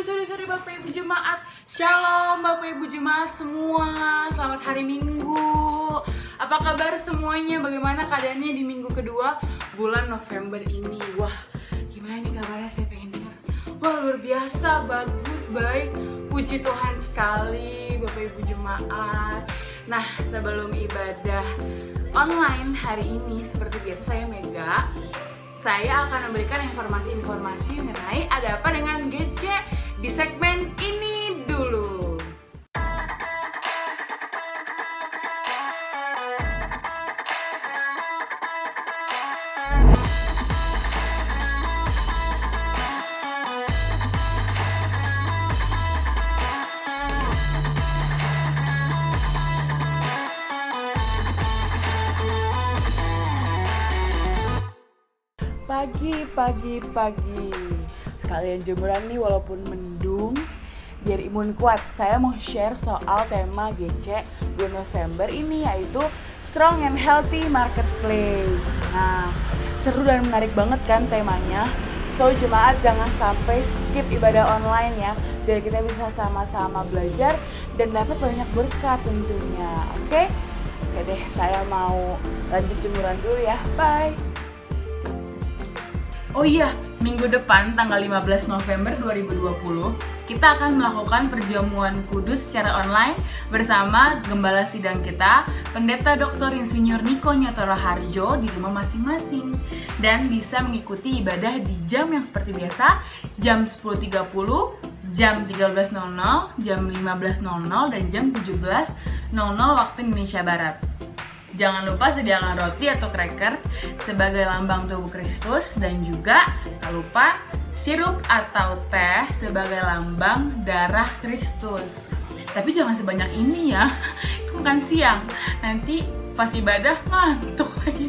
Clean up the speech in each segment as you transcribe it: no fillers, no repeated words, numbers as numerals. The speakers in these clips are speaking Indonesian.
Sorry Bapak Ibu Jemaat. Shalom Bapak Ibu Jemaat semua. Selamat hari Minggu. Apa kabar semuanya? Bagaimana keadaannya di minggu kedua bulan November ini? Wah, gimana nih kabarnya? Saya pengen dengar. Wah, luar biasa, bagus, baik. Puji Tuhan sekali Bapak Ibu Jemaat. Nah, sebelum ibadah online hari ini, seperti biasa saya Mega. Saya akan memberikan informasi-informasi mengenai ada apa dengan GC di segmen ini dulu. Pagi. Sekalian jemuran nih walaupun mendung, biar imun kuat. Saya mau share soal tema GC bulan November ini, yaitu Strong and Healthy Marketplace. Nah, seru dan menarik banget kan temanya. So, jemaat jangan sampai skip ibadah online ya, biar kita bisa sama-sama belajar dan dapat banyak berkat tentunya. Oke deh, saya mau lanjut jemuran dulu ya. Bye. Oh iya, minggu depan tanggal 15 November 2020 kita akan melakukan perjamuan kudus secara online bersama gembala sidang kita, Pendeta Dr. Insinyur Niko Nyotoro Harjo di rumah masing-masing, dan bisa mengikuti ibadah di jam yang seperti biasa, jam 10.30, jam 13.00, jam 15.00, dan jam 17.00 waktu Indonesia Barat. Jangan lupa sediakan roti atau crackers sebagai lambang tubuh Kristus, dan juga tak lupa sirup atau teh sebagai lambang darah Kristus. Tapi jangan sebanyak ini ya, itu makan siang. Nanti pas ibadah ngantuk lagi.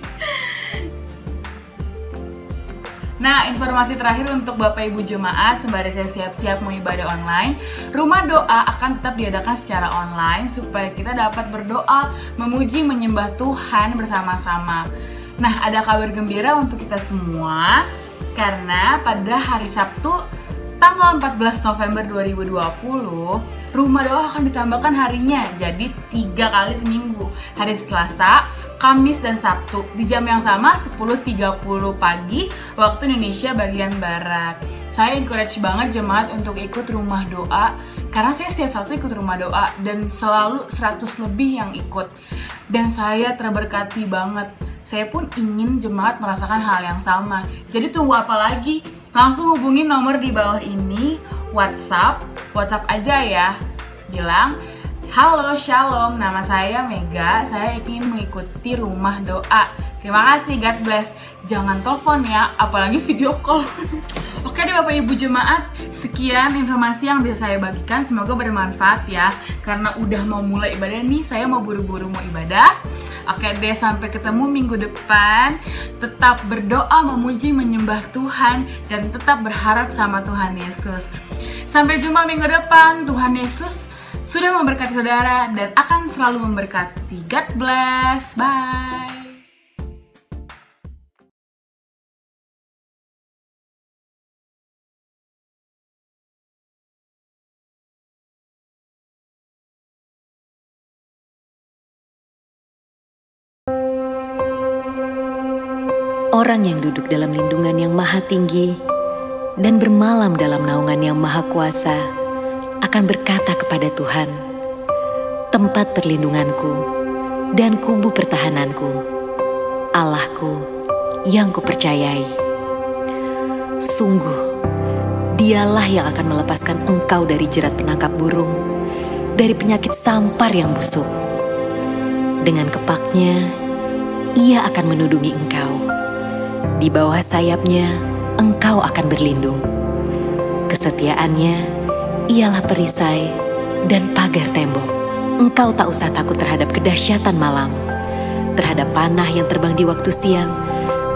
Nah, informasi terakhir untuk Bapak Ibu Jemaat, sembari saya siap-siap mau ibadah online, rumah doa akan tetap diadakan secara online supaya kita dapat berdoa, memuji, menyembah Tuhan bersama-sama. Nah, ada kabar gembira untuk kita semua, karena pada hari Sabtu tanggal 14 November 2020, rumah doa akan ditambahkan harinya, jadi 3 kali seminggu. Hari Selasa, Kamis, dan Sabtu di jam yang sama, 10.30 pagi waktu Indonesia bagian Barat. Saya encourage banget jemaat untuk ikut rumah doa, karena saya setiap Sabtu ikut rumah doa dan selalu 100 lebih yang ikut, dan saya terberkati banget. Saya pun ingin jemaat merasakan hal yang sama. Jadi tunggu apa lagi? Langsung hubungi nomor di bawah ini, WhatsApp aja ya. Bilang, halo, shalom, nama saya Mega, saya ingin mengikuti rumah doa. Terima kasih, God bless. Jangan telepon ya, apalagi video call. Oke deh Bapak Ibu Jemaat, sekian informasi yang bisa saya bagikan. Semoga bermanfaat ya, karena udah mau mulai ibadah nih, saya mau buru-buru mau ibadah. Oke deh, sampai ketemu minggu depan. Tetap berdoa, memuji, menyembah Tuhan, dan tetap berharap sama Tuhan Yesus. Sampai jumpa minggu depan. Tuhan Yesus sudah memberkati saudara dan akan selalu memberkati. God bless. Bye. Orang yang duduk dalam lindungan yang maha tinggi dan bermalam dalam naungan yang maha kuasa akan berkata kepada Tuhan, tempat perlindunganku dan kubu pertahananku, Allahku yang kupercayai. Sungguh, dialah yang akan melepaskan engkau dari jerat penangkap burung, dari penyakit sampar yang busuk. Dengan kepaknya, ia akan menudungi engkau. Di bawah sayapnya, engkau akan berlindung. Kesetiaannya ialah perisai dan pagar tembok. Engkau tak usah takut terhadap kedahsyatan malam, terhadap panah yang terbang di waktu siang,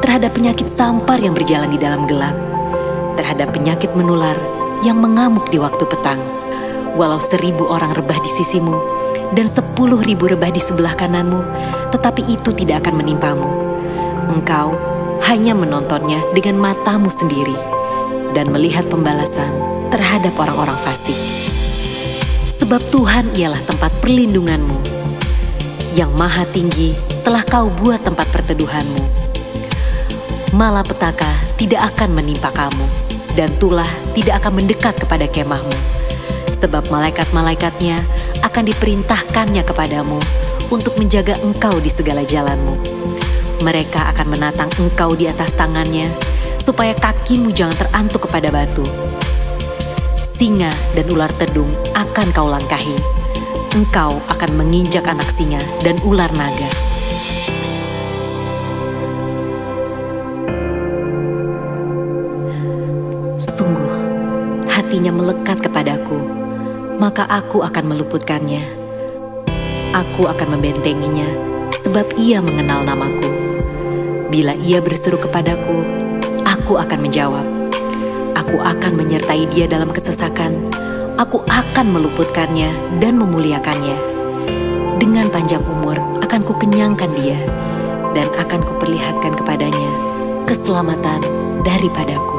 terhadap penyakit sampar yang berjalan di dalam gelap, terhadap penyakit menular yang mengamuk di waktu petang. Walau 1.000 orang rebah di sisimu dan 10.000 rebah di sebelah kananmu, tetapi itu tidak akan menimpamu. Engkau hanya menontonnya dengan matamu sendiri dan melihat pembalasan terhadap orang-orang fasik. Sebab Tuhan ialah tempat perlindunganmu. Yang Maha Tinggi telah kau buat tempat perteduhanmu. Malapetaka tidak akan menimpa kamu, dan tulah tidak akan mendekat kepada kemahmu. Sebab malaikat-malaikatnya akan diperintahkannya kepadamu untuk menjaga engkau di segala jalanmu. Mereka akan menatang engkau di atas tangannya, supaya kakimu jangan terantuk kepada batu. Singa dan ular tedung akan kau langkahi. Engkau akan menginjak anak singa dan ular naga. Sungguh, hatinya melekat kepadaku, maka aku akan meluputkannya. Aku akan membentenginya, sebab ia mengenal namaku. Bila ia berseru kepadaku, aku akan menjawab. Aku akan menyertai dia dalam kesesakan. Aku akan meluputkannya dan memuliakannya. Dengan panjang umur akan kukenyangkan dia, dan akan kuperlihatkan kepadanya keselamatan daripadaku.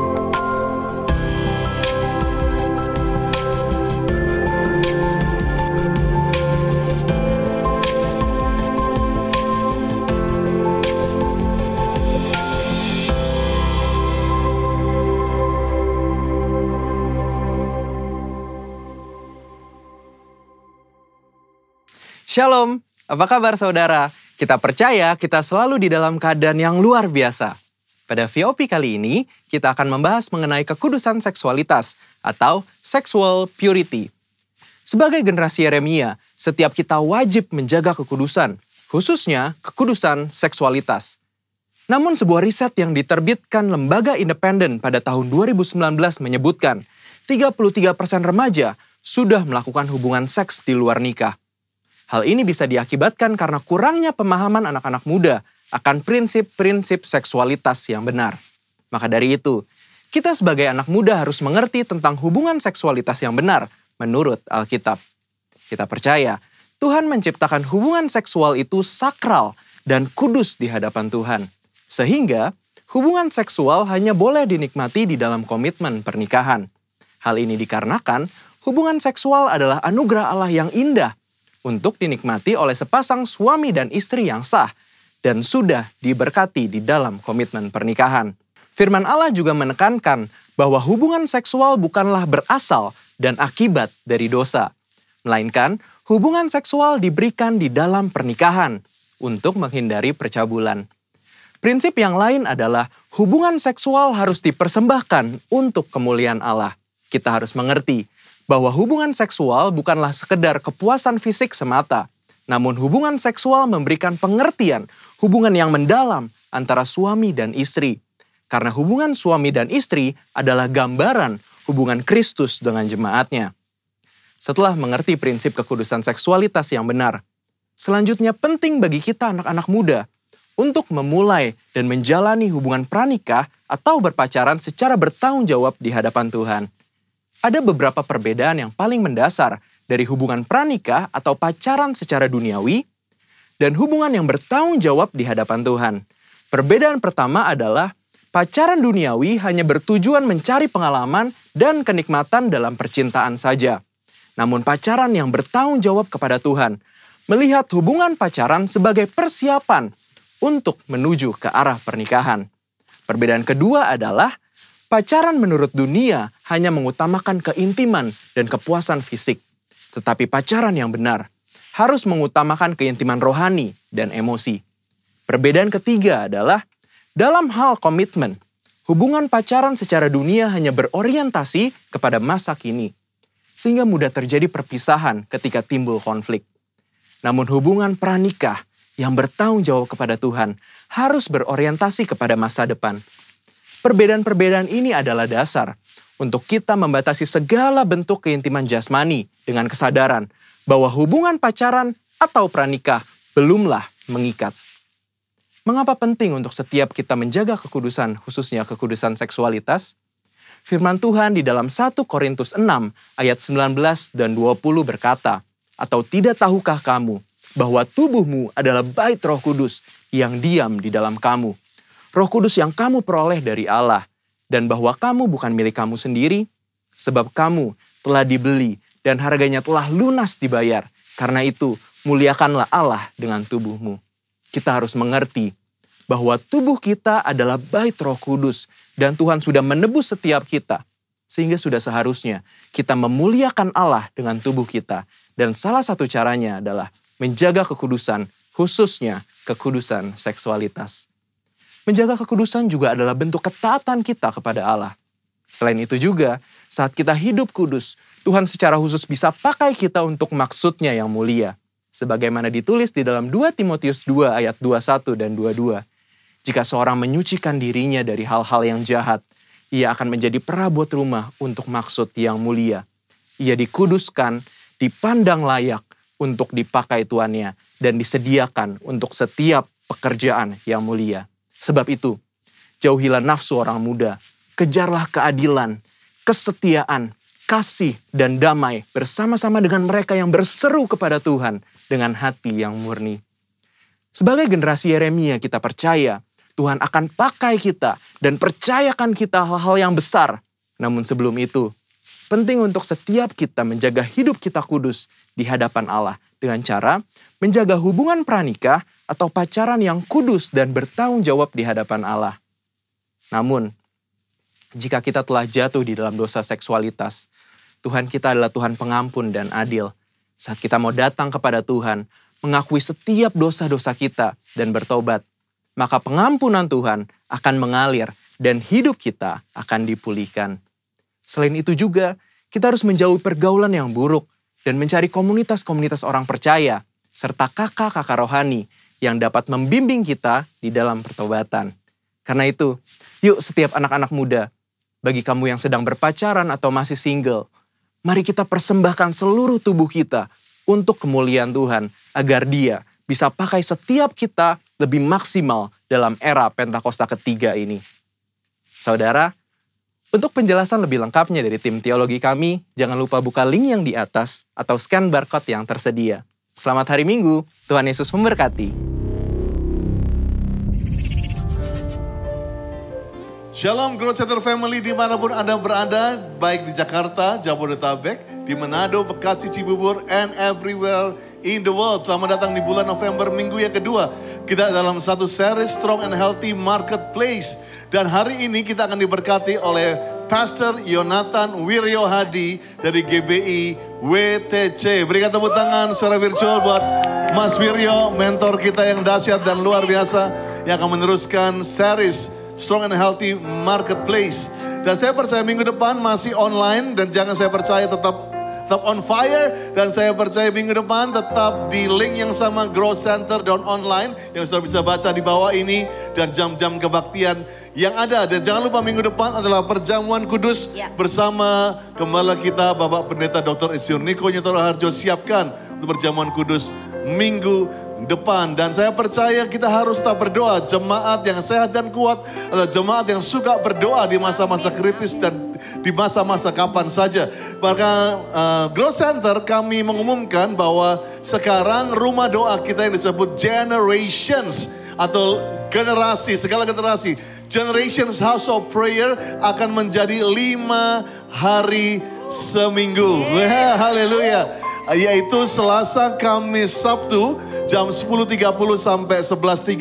Shalom, apa kabar saudara? Kita percaya kita selalu di dalam keadaan yang luar biasa. Pada VOP kali ini, kita akan membahas mengenai kekudusan seksualitas atau sexual purity. Sebagai generasi Yeremia, setiap kita wajib menjaga kekudusan, khususnya kekudusan seksualitas. Namun sebuah riset yang diterbitkan lembaga independen pada tahun 2019 menyebutkan 33% remaja sudah melakukan hubungan seks di luar nikah. Hal ini bisa diakibatkan karena kurangnya pemahaman anak-anak muda akan prinsip-prinsip seksualitas yang benar. Maka dari itu, kita sebagai anak muda harus mengerti tentang hubungan seksualitas yang benar menurut Alkitab. Kita percaya Tuhan menciptakan hubungan seksual itu sakral dan kudus di hadapan Tuhan. Sehingga hubungan seksual hanya boleh dinikmati di dalam komitmen pernikahan. Hal ini dikarenakan hubungan seksual adalah anugerah Allah yang indah untuk dinikmati oleh sepasang suami dan istri yang sah dan sudah diberkati di dalam komitmen pernikahan. Firman Allah juga menekankan bahwa hubungan seksual bukanlah berasal dan akibat dari dosa, melainkan hubungan seksual diberikan di dalam pernikahan untuk menghindari percabulan. Prinsip yang lain adalah hubungan seksual harus dipersembahkan untuk kemuliaan Allah. Kita harus mengerti bahwa hubungan seksual bukanlah sekedar kepuasan fisik semata, namun hubungan seksual memberikan pengertian hubungan yang mendalam antara suami dan istri. Karena hubungan suami dan istri adalah gambaran hubungan Kristus dengan jemaatnya. Setelah mengerti prinsip kekudusan seksualitas yang benar, selanjutnya penting bagi kita anak-anak muda untuk memulai dan menjalani hubungan pranikah atau berpacaran secara bertanggung jawab di hadapan Tuhan. Ada beberapa perbedaan yang paling mendasar dari hubungan pranikah atau pacaran secara duniawi dan hubungan yang bertanggung jawab di hadapan Tuhan. Perbedaan pertama adalah pacaran duniawi hanya bertujuan mencari pengalaman dan kenikmatan dalam percintaan saja. Namun pacaran yang bertanggung jawab kepada Tuhan melihat hubungan pacaran sebagai persiapan untuk menuju ke arah pernikahan. Perbedaan kedua adalah pacaran menurut dunia hanya mengutamakan keintiman dan kepuasan fisik. Tetapi pacaran yang benar harus mengutamakan keintiman rohani dan emosi. Perbedaan ketiga adalah dalam hal komitmen, hubungan pacaran secara dunia hanya berorientasi kepada masa kini, sehingga mudah terjadi perpisahan ketika timbul konflik. Namun hubungan pranikah yang bertanggung jawab kepada Tuhan harus berorientasi kepada masa depan. Perbedaan-perbedaan ini adalah dasar untuk kita membatasi segala bentuk keintiman jasmani dengan kesadaran bahwa hubungan pacaran atau pranikah belumlah mengikat. Mengapa penting untuk setiap kita menjaga kekudusan, khususnya kekudusan seksualitas? Firman Tuhan di dalam 1 Korintus 6 ayat 19 dan 20 berkata, "Atau tidak tahukah kamu bahwa tubuhmu adalah bait Roh Kudus yang diam di dalam kamu? Roh Kudus yang kamu peroleh dari Allah, dan bahwa kamu bukan milik kamu sendiri, sebab kamu telah dibeli dan harganya telah lunas dibayar. Karena itu, muliakanlah Allah dengan tubuhmu. Kita harus mengerti bahwa tubuh kita adalah bait Roh Kudus dan Tuhan sudah menebus setiap kita. Sehingga sudah seharusnya kita memuliakan Allah dengan tubuh kita. Dan salah satu caranya adalah menjaga kekudusan, khususnya kekudusan seksualitas. Menjaga kekudusan juga adalah bentuk ketaatan kita kepada Allah. Selain itu juga, saat kita hidup kudus, Tuhan secara khusus bisa pakai kita untuk maksudnya yang mulia. Sebagaimana ditulis di dalam 2 Timotius 2 ayat 21 dan 22. Jika seorang menyucikan dirinya dari hal-hal yang jahat, ia akan menjadi perabot rumah untuk maksud yang mulia. Ia dikuduskan, dipandang layak untuk dipakai tuannya, dan disediakan untuk setiap pekerjaan yang mulia. Sebab itu, jauhilah nafsu orang muda, kejarlah keadilan, kesetiaan, kasih, dan damai bersama-sama dengan mereka yang berseru kepada Tuhan dengan hati yang murni. Sebagai generasi Yeremia kita percaya, Tuhan akan pakai kita dan percayakan kita hal-hal yang besar. Namun sebelum itu, penting untuk setiap kita menjaga hidup kita kudus di hadapan Allah dengan cara menjaga hubungan pranikah atau pacaran yang kudus dan bertanggung jawab di hadapan Allah. Namun, jika kita telah jatuh di dalam dosa seksualitas, Tuhan kita adalah Tuhan pengampun dan adil. Saat kita mau datang kepada Tuhan, mengakui setiap dosa-dosa kita dan bertobat, maka pengampunan Tuhan akan mengalir dan hidup kita akan dipulihkan. Selain itu juga, kita harus menjauhi pergaulan yang buruk dan mencari komunitas-komunitas orang percaya, serta kakak-kakak rohani yang dapat membimbing kita di dalam pertobatan. Karena itu, yuk setiap anak-anak muda, bagi kamu yang sedang berpacaran atau masih single, mari kita persembahkan seluruh tubuh kita untuk kemuliaan Tuhan, agar Dia bisa pakai setiap kita lebih maksimal dalam era Pentakosta ketiga ini. Saudara, untuk penjelasan lebih lengkapnya dari tim teologi kami, jangan lupa buka link yang di atas atau scan barcode yang tersedia. Selamat hari Minggu, Tuhan Yesus memberkati. Shalom Growth Center Family dimanapun Anda berada, baik di Jakarta, Jabodetabek, di Manado, Bekasi, Cibubur, and everywhere in the world. Selamat datang di bulan November, minggu yang kedua. Kita dalam satu series Strong and Healthy Marketplace. Dan hari ini kita akan diberkati oleh Pastor Yonatan Wiryo Hadi dari GBI WTC. Berikan tepuk tangan secara virtual buat Mas Wiryo, mentor kita yang dahsyat dan luar biasa, yang akan meneruskan series Strong and Healthy Marketplace. Dan saya percaya minggu depan masih online, dan jangan saya percaya tetap on fire, dan saya percaya minggu depan tetap di link yang sama Growth Center dan online yang sudah bisa baca di bawah ini, dan jam-jam kebaktian yang ada. Dan jangan lupa minggu depan adalah perjamuan kudus bersama gembala kita Bapak Pendeta Dr. Isyur Niko Nyotoro Harjo. Siapkan untuk perjamuan kudus minggu depan. Dan saya percaya kita harus tetap berdoa. Jemaat yang sehat dan kuat adalah jemaat yang suka berdoa di masa-masa kritis dan di masa-masa kapan saja. Maka Growth Center kami mengumumkan bahwa sekarang rumah doa kita yang disebut Generations atau generasi, segala generasi, Generations House of Prayer akan menjadi 5 hari seminggu. Haleluya. Yaitu Selasa, Kamis, Sabtu jam 10.30 sampai 11.30.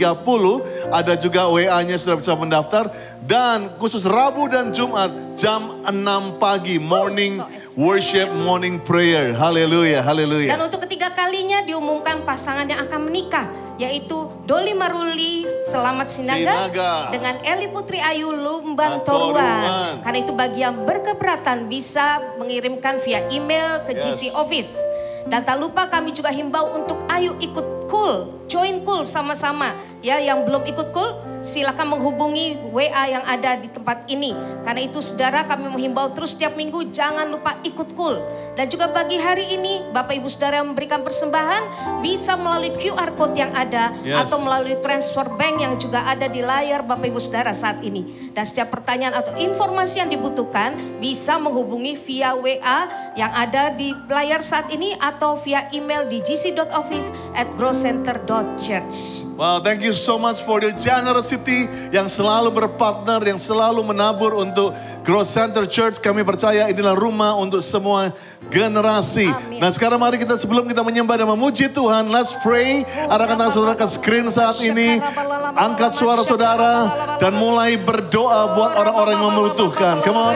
Ada juga WA-nya sudah bisa mendaftar. Dan khusus Rabu dan Jumat jam 6 pagi morning worship, morning prayer. Haleluya, haleluya. Dan untuk ketiga kalinya diumumkan pasangan yang akan menikah, yaitu Doli Maruli Selamat Sinaga dengan Eli Putri Ayu Lumbang Toruan. Karena itu bagi yang berkeberatan bisa mengirimkan via email ke GC Office. Dan tak lupa kami juga himbau untuk ayo ikut cool, join cool sama-sama. Ya, yang belum ikut cool silakan menghubungi WA yang ada di tempat ini. Karena itu saudara, kami menghimbau terus setiap minggu jangan lupa ikut cool. Dan juga bagi hari ini, Bapak Ibu Saudara yang memberikan persembahan, bisa melalui QR Code yang ada, atau melalui transfer bank yang juga ada di layar Bapak Ibu Saudara saat ini. Dan setiap pertanyaan atau informasi yang dibutuhkan, bisa menghubungi via WA yang ada di layar saat ini, atau via email di gc.office@growcenter.church. Wow, thank you so much for the generosity yang selalu berpartner, yang selalu menabur untuk Growth Center Church. Kami percaya inilah rumah untuk semua generasi. Amin. Nah sekarang mari kita, sebelum kita menyembah dan memuji Tuhan, let's pray. Arahkan tangan saudara ke screen saat ini. Angkat suara saudara dan mulai berdoa buat orang-orang yang membutuhkan. Come on.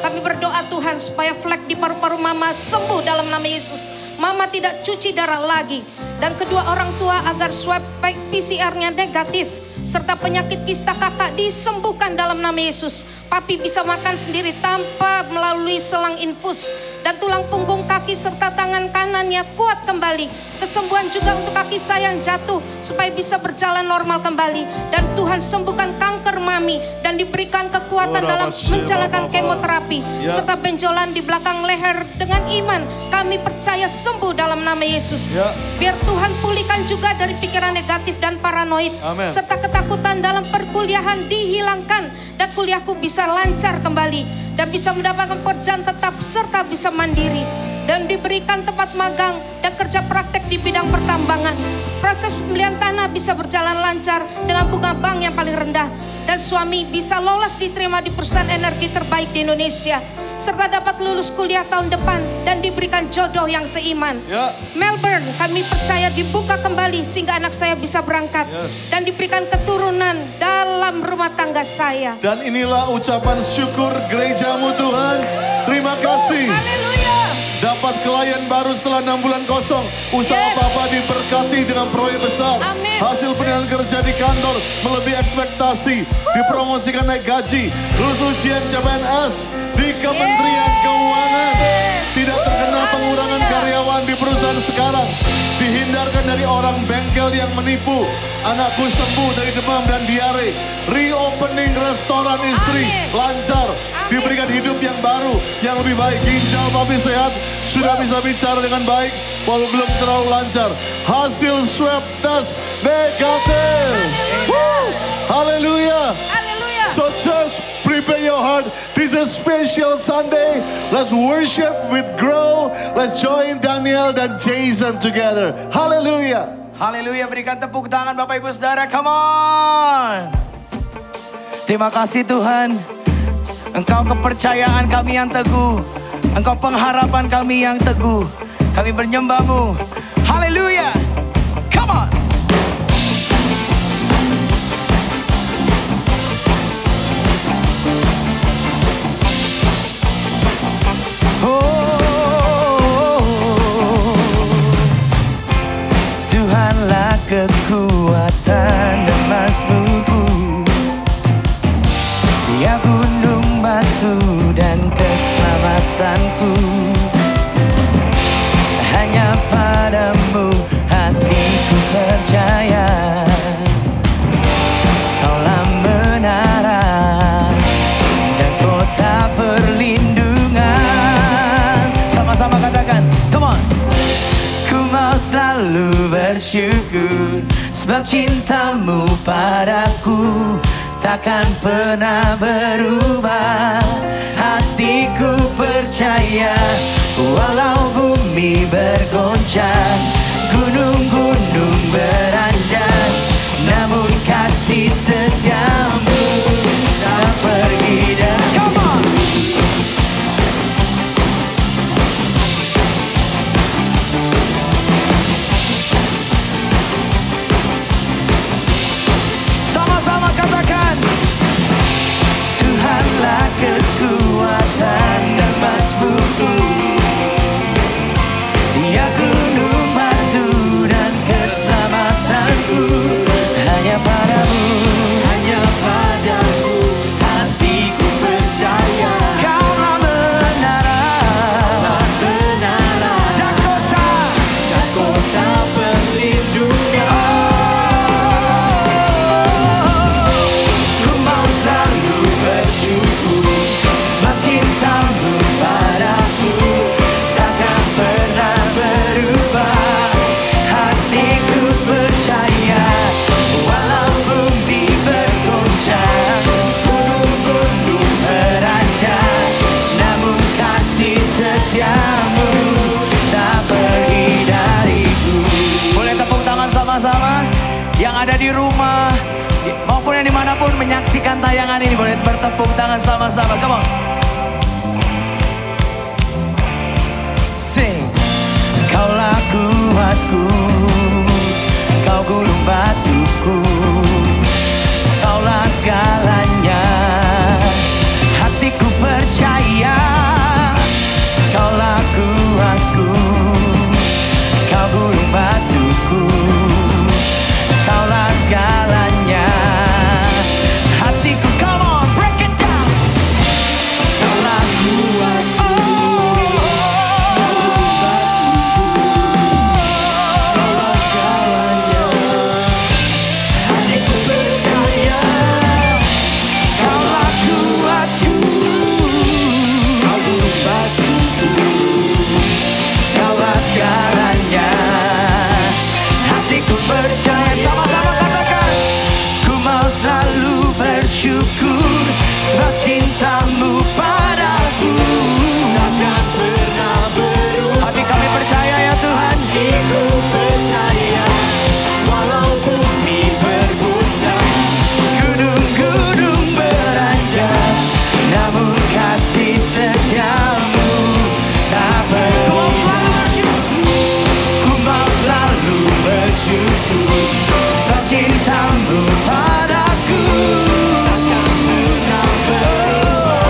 Kami berdoa Tuhan supaya flek di paru-paru Mama sembuh dalam nama Yesus. Mama tidak cuci darah lagi. Dan kedua orang tua agar swab PCR-nya negatif. Serta penyakit kista kakak disembuhkan dalam nama Yesus. Papi bisa makan sendiri tanpa melalui selang infus. Dan tulang punggung kaki serta tangan kanannya kuat kembali. Kesembuhan juga untuk kaki saya yang jatuh supaya bisa berjalan normal kembali. Dan Tuhan sembuhkan kanker Mami dan diberikan kekuatan dalam menjalankan kemoterapi. Serta benjolan di belakang leher dengan iman. Kami percaya sembuh dalam nama Yesus. Biar Tuhan pulihkan juga dari pikiran negatif dan paranoid. Amen. Serta ketakutan dalam perkuliahan dihilangkan. Dan kuliahku bisa lancar kembali. Dan bisa mendapatkan pekerjaan tetap serta bisa mandiri. Dan diberikan tempat magang dan kerja praktek di bidang pertambangan. Proses pembelian tanah bisa berjalan lancar dengan bunga bank yang paling rendah. Dan suami bisa lolos diterima di perusahaan energi terbaik di Indonesia. Serta dapat lulus kuliah tahun depan dan diberikan jodoh yang seiman. Melbourne, kami percaya dibuka kembali sehingga anak saya bisa berangkat. Dan diberikan keturunan dalam rumah tangga saya. Dan inilah ucapan syukur gerejamu Tuhan. Terima kasih. Haleluya. Dapat klien baru setelah 6 bulan kosong. Usaha Papa diberkati dengan proyek besar. Amin. Hasil penilaian kerja di kantor melebihi ekspektasi. Dipromosikan naik gaji. Lulus ujian CPNS di Kementerian Keuangan. Tidak terkena pengurangan karyawan di perusahaan sekarang. Dihindarkan dari orang bengkel yang menipu. Anakku sembuh dari demam dan diare. Reopening restoran istri. Lancar. Diberikan hidup yang baru, yang lebih baik. Ginjal Papi sehat, sudah bisa bicara dengan baik, walau belum terlalu lancar. Hasil swab test negatif. Haleluya. So just prepare your heart. This is special Sunday. Let's worship with Grow. Let's join Daniel dan Jason together. Haleluya. Haleluya, berikan tepuk tangan Bapak Ibu Saudara, come on. Terima kasih Tuhan. Engkau kepercayaan kami yang teguh. Engkau pengharapan kami yang teguh. Kami menyembah-Mu. Haleluya. Come on. Tuhanlah kekuatan dan mazmurku. Dia gunung batu dan keselamatanku. Hanya padamu hatiku percaya. Kaulah menara dan kota perlindungan. Sama-sama katakan, come on. Ku mau selalu bersyukur sebab cintamu padaku takkan pernah berubah. Hatiku percaya walau bumi bergoncang, gunung-gunung beranjak, namun kasih setiamu tak pergi dan come on. Sama-sama katakan, Tuhanlah kekuatan dan mazmurku. Dia gunung setiamu tak pergi dariku. Boleh tepuk tangan sama-sama yang ada di rumah maupun yang dimanapun menyaksikan tayangan ini. Boleh bertepuk tangan sama-sama. Come on. Sing. Kaulah kuatku, kau gunung batuku, kaulah segalanya. Hatiku percaya, kaulah kuatku, kau gunung batuku, kaulah segalanya. Hatiku, come on, break it down. Kaulah kuatku, kaulah segalanya. Hatiku percaya, kaulah kuatku, kau gunung batuku, kaulah segalanya. Hatiku percaya, sama-sama katakan. Ku mau selalu bersyukur sebab cintamu padaku takkan pernah berubah. Hati kami percaya ya Tuhan. Hatiku percaya walau bumi berguncang, gunung-gunung beranjak, namun kasih setiamu tak pergi. Ku mau selalu bersyukur sebab cintamu padaku takkan pernah berubah.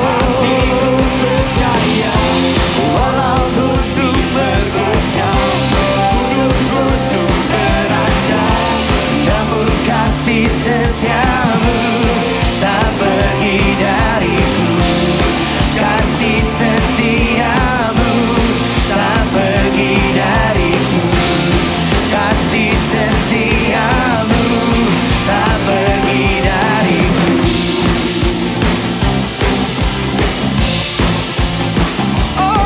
Hatiku percaya walau gunung bergoncang, gunung-gunung beranjak, namun kasih setiamu tak pergi dariku. Kasih setiamu tak pergi dariku. Kasih setiamu tak pergi dariku. Oh, oh.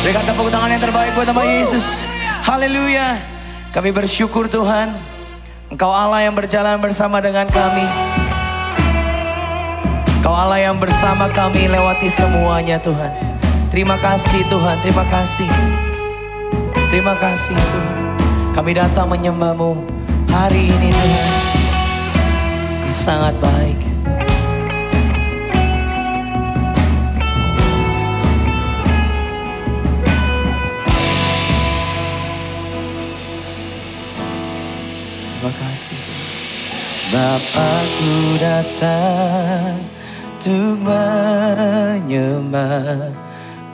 Berikan tepuk tangan yang terbaik buat nama Yesus. Haleluya. Kami bersyukur Tuhan, Engkau Allah yang berjalan bersama dengan kami. Engkau Allah yang bersama kami lewati semuanya Tuhan. Terima kasih Tuhan, terima kasih. Terima kasih Tuhan. Kami datang menyembah-Mu hari ini Tuhan. Kau sangat baik. Terima kasih. Bapakku datang untuk menyembah,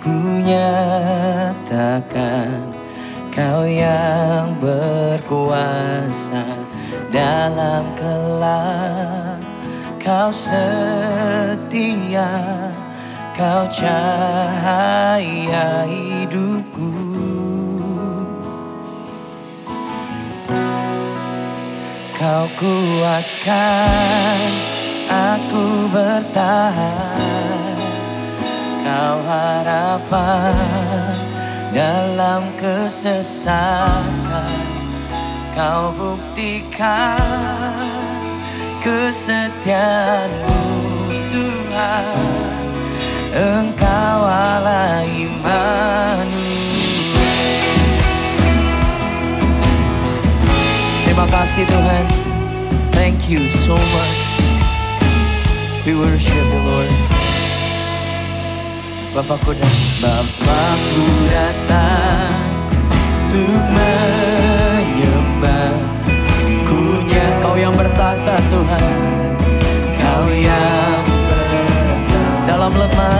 ku nyatakan Kau yang berkuasa dalam gelap. Kau setia, Kau cahaya hidupku. Kau kuatkan aku bertahan, Kau harapan dalam kesesakan. Kau buktikan kesetiaan-Mu Tuhan. Engkau Allah Immanuel. Terima kasih Tuhan. Thank you so much. We worship you Lord. Bapakku datang untuk menyembah, Kau yang bertata Tuhan. Kau yang dalam lemah,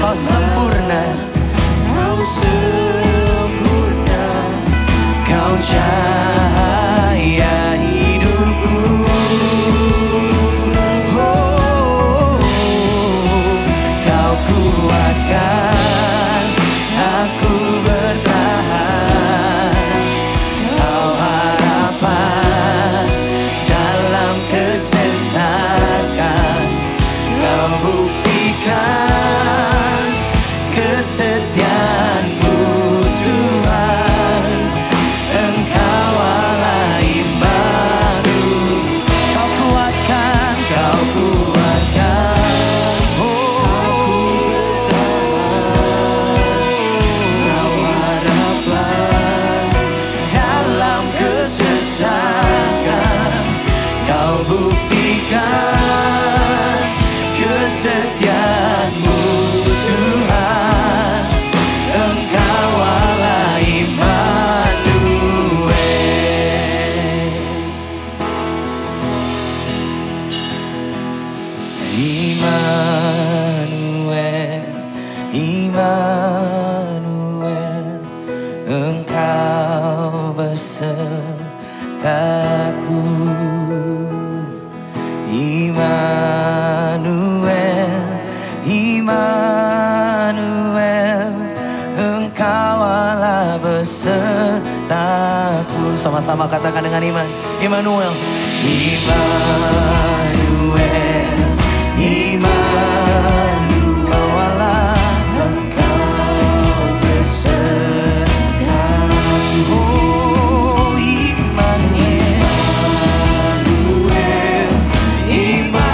Kau sempurna. Kau sempurna, Kau cahaya hidupku. Oh, Kau kuatkan aku bertahan, Sama-sama katakan dengan iman. Immanuel. Immanuel. Immanuel. Kau Allah, Engkau beserta. Oh Immanuel. Immanuel.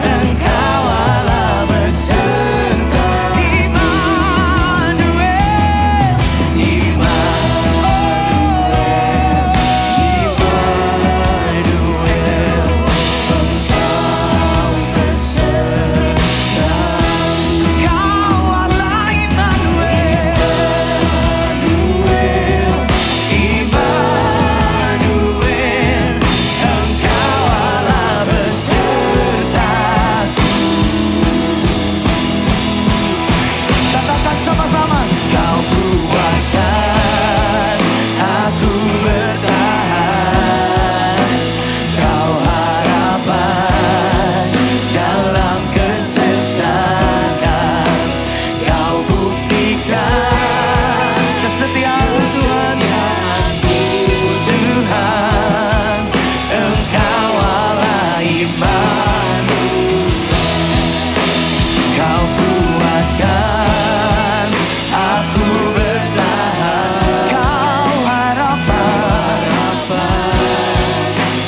Engkau Allah beserta. Immanuel. Katakan sama-sama. Kau kuatkan aku bertahan. Kau harapan dalam kesesakan. Kau buktikan kesetiaan Tuhan. Tuhan, Engkau Allah Immanuel. Kau kuatkan aku bertahan. Kau harapan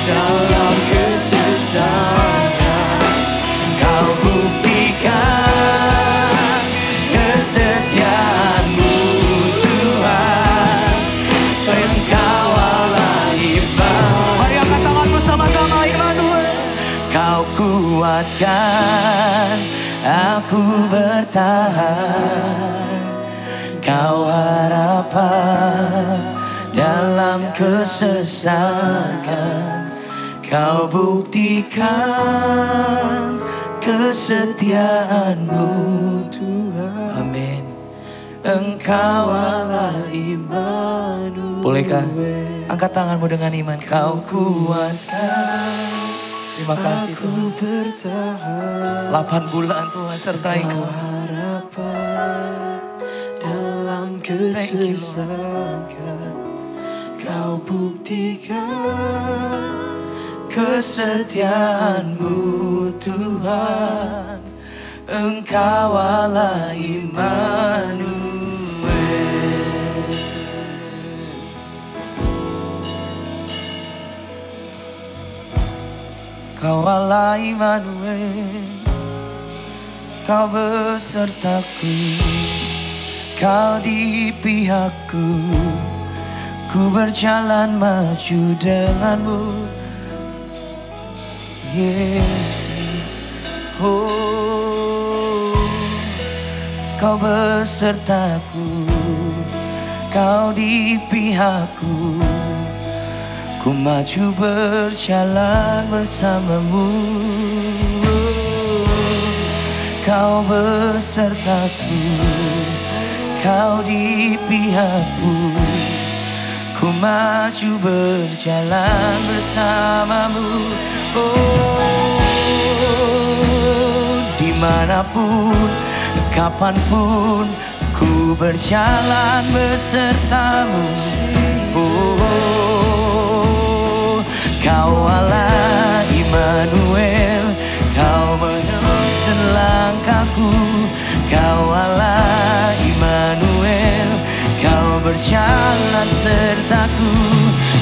dalam kesesakan. Kau buktikan kesetiaan-Mu Tuhan. Engkau Allah Immanuel. Mari angkat tanganmu sama-sama. Immanuel. Kau kuatkan aku bertahan. Kau harapan dalam kesesakan. Kau buktikan kesetiaan-Mu Tuhan. Amin. Engkau Allah Immanuel. Bolehkah angkat tanganmu dengan iman. Kau kuatkan. Terima kasih Tuhan. Bertahan. 8 bulan Tuhan sertai kau. Harapan dalam kesesakan. Kau buktikan kesetiaan-Mu Tuhan. Engkau Allah Immanuel. Kau Allah Immanuel. Kau besertaku. Kau di pihakku. Ku berjalan maju denganmu, Yesus. Oh, Kau besertaku. Kau di pihakku. Ku maju berjalan bersamamu. Kau besertaku. Kau di pihakku. Ku maju berjalan bersamamu. Oh, dimanapun, kapanpun, ku berjalan besertamu. Oh, Kau Allah Immanuel. Kau menuntun langkahku. Kau Allah Immanuel. Kau berjalan sertaku.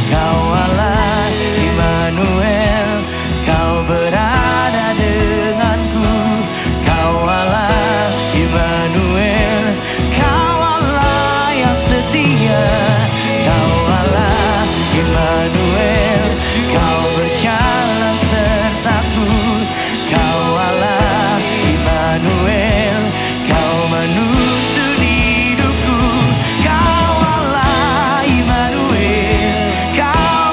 Kau Allah Immanuel. Kau berada denganku. Kau Allah Immanuel. Kau Allah yang setia. Kau Allah Immanuel. Kau berjalan sertaku. Kau Allah Immanuel. Kau menuntun hidupku. Kau Allah Immanuel. Kau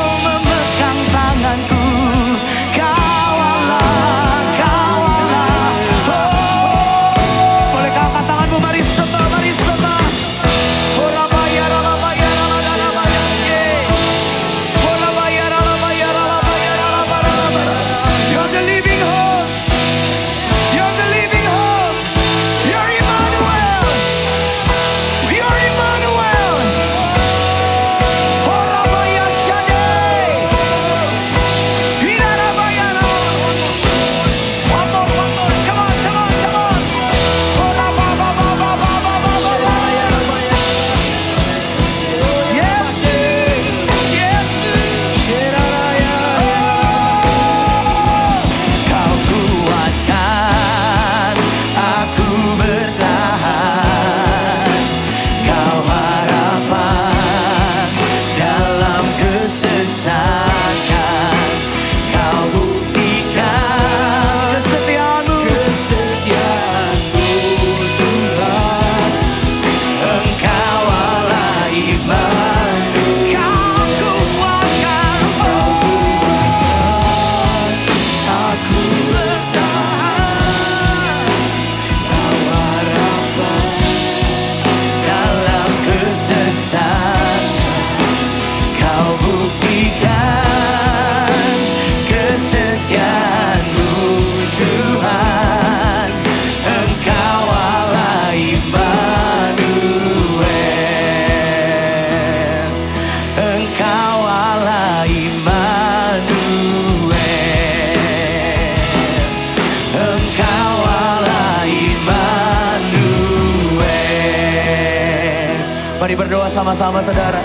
Mari berdoa sama-sama saudara.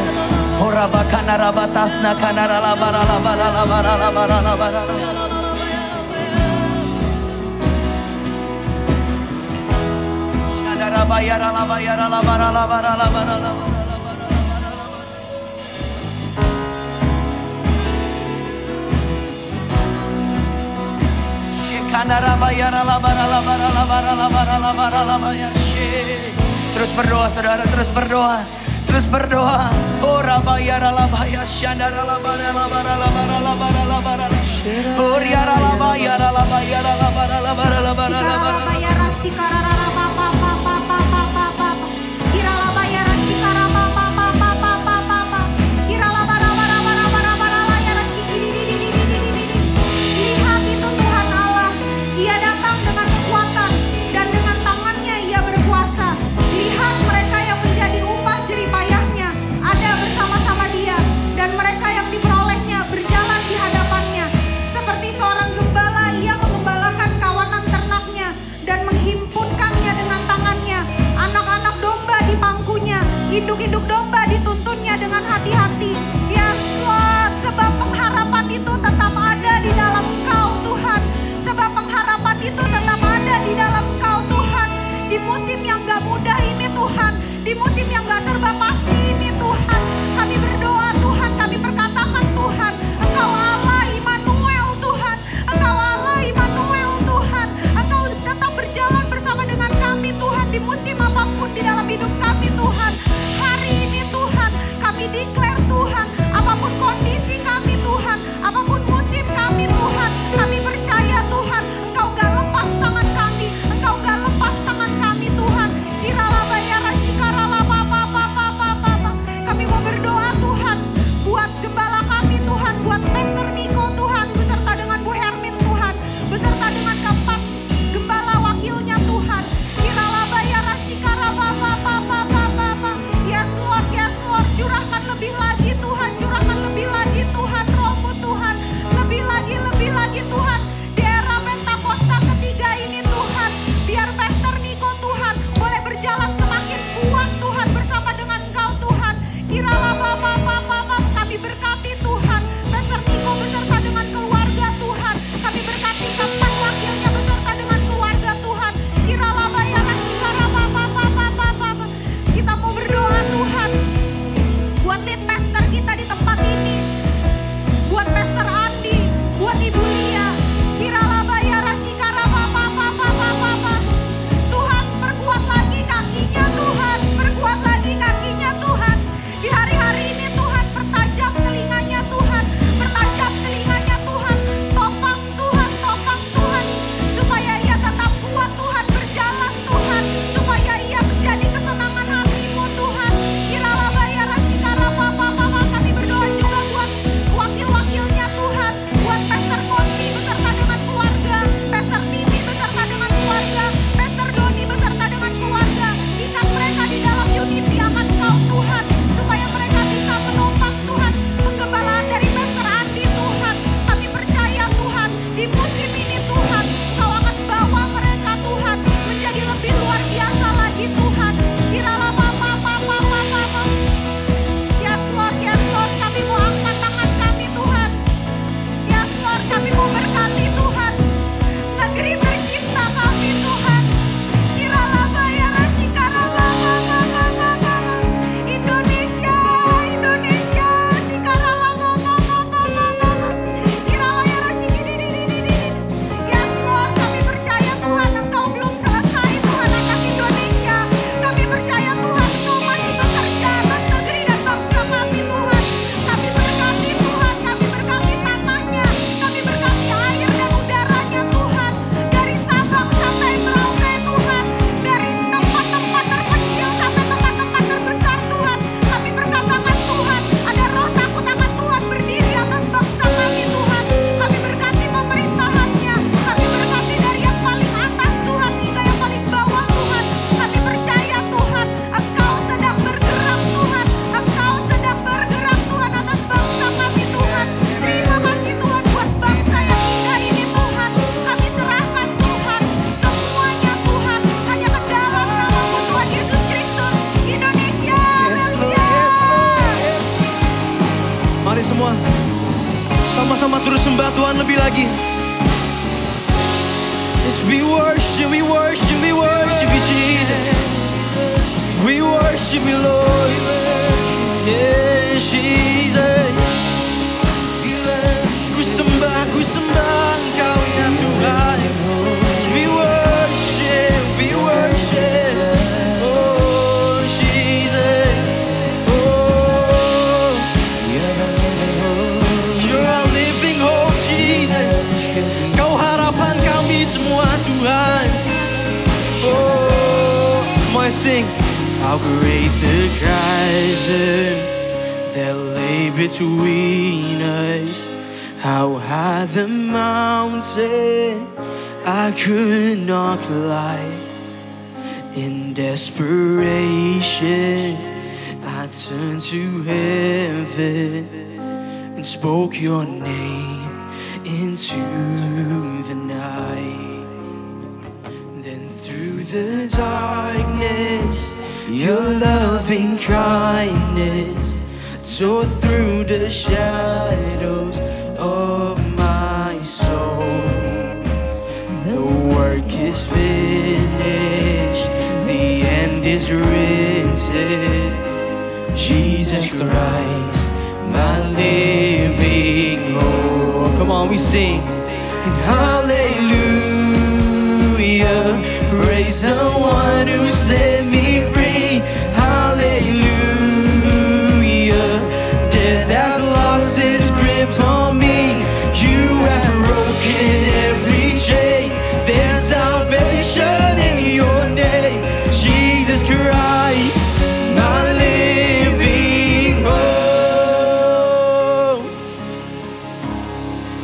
Horaba kanaraba tasna kanarala barala barala barala barala barala. Shandaraba yarala barala barala barala barala. Shekanaraba yarala barala barala barala barala barala barala. Terus berdoa saudara, terus berdoa. Terus berdoa. Oh rabayara labaya shandara labara labara labara labara labara. Oh riara labayara labayara labara labara labara labara. Labayara sikara raba pa pa pa pa pa pa pa. Kira labayara sikara pa pa pa pa pa pa pa pa. Kira labara bara bara bara bara layara sikiri di di di di di. Lihat itu Tuhan Allah, Ia datang dengan kekuatan dan dengan tangannya Ia berkuasa. Lihat mereka yang menjadi upah jeripayahnya ada bersama-sama Dia, dan mereka yang diperolehnya berjalan di hadapannya. Seperti seorang gembala, Ia mengembalakan kawanan ternaknya dan menghimpunkannya Sama-sama terus sembah Tuhan lebih lagi. Yes, we worship you, Jesus. We worship you, Lord. Yes, Jesus. Ku sembah Engkau ya Tuhan. Yes, we worship. Oh, Jesus. Oh, you're our living hope, Jesus. Kau harapan kami semua, Tuhan. Oh, come on, sing. How great the chasm that lay between us. How high the mountain I could not climb. In desperation, I turned to heaven and spoke your name into the night. Then through the darkness, your loving kindness tore through the shadows of my soul. The work is finished, the end is written. Jesus Christ, my living hope. Come on, we sing. And hallelujah, praise the one who set me free. Hallelujah, death has lost its grip on me. You have broken every chain. There's salvation in your name, Jesus Christ, my living hope.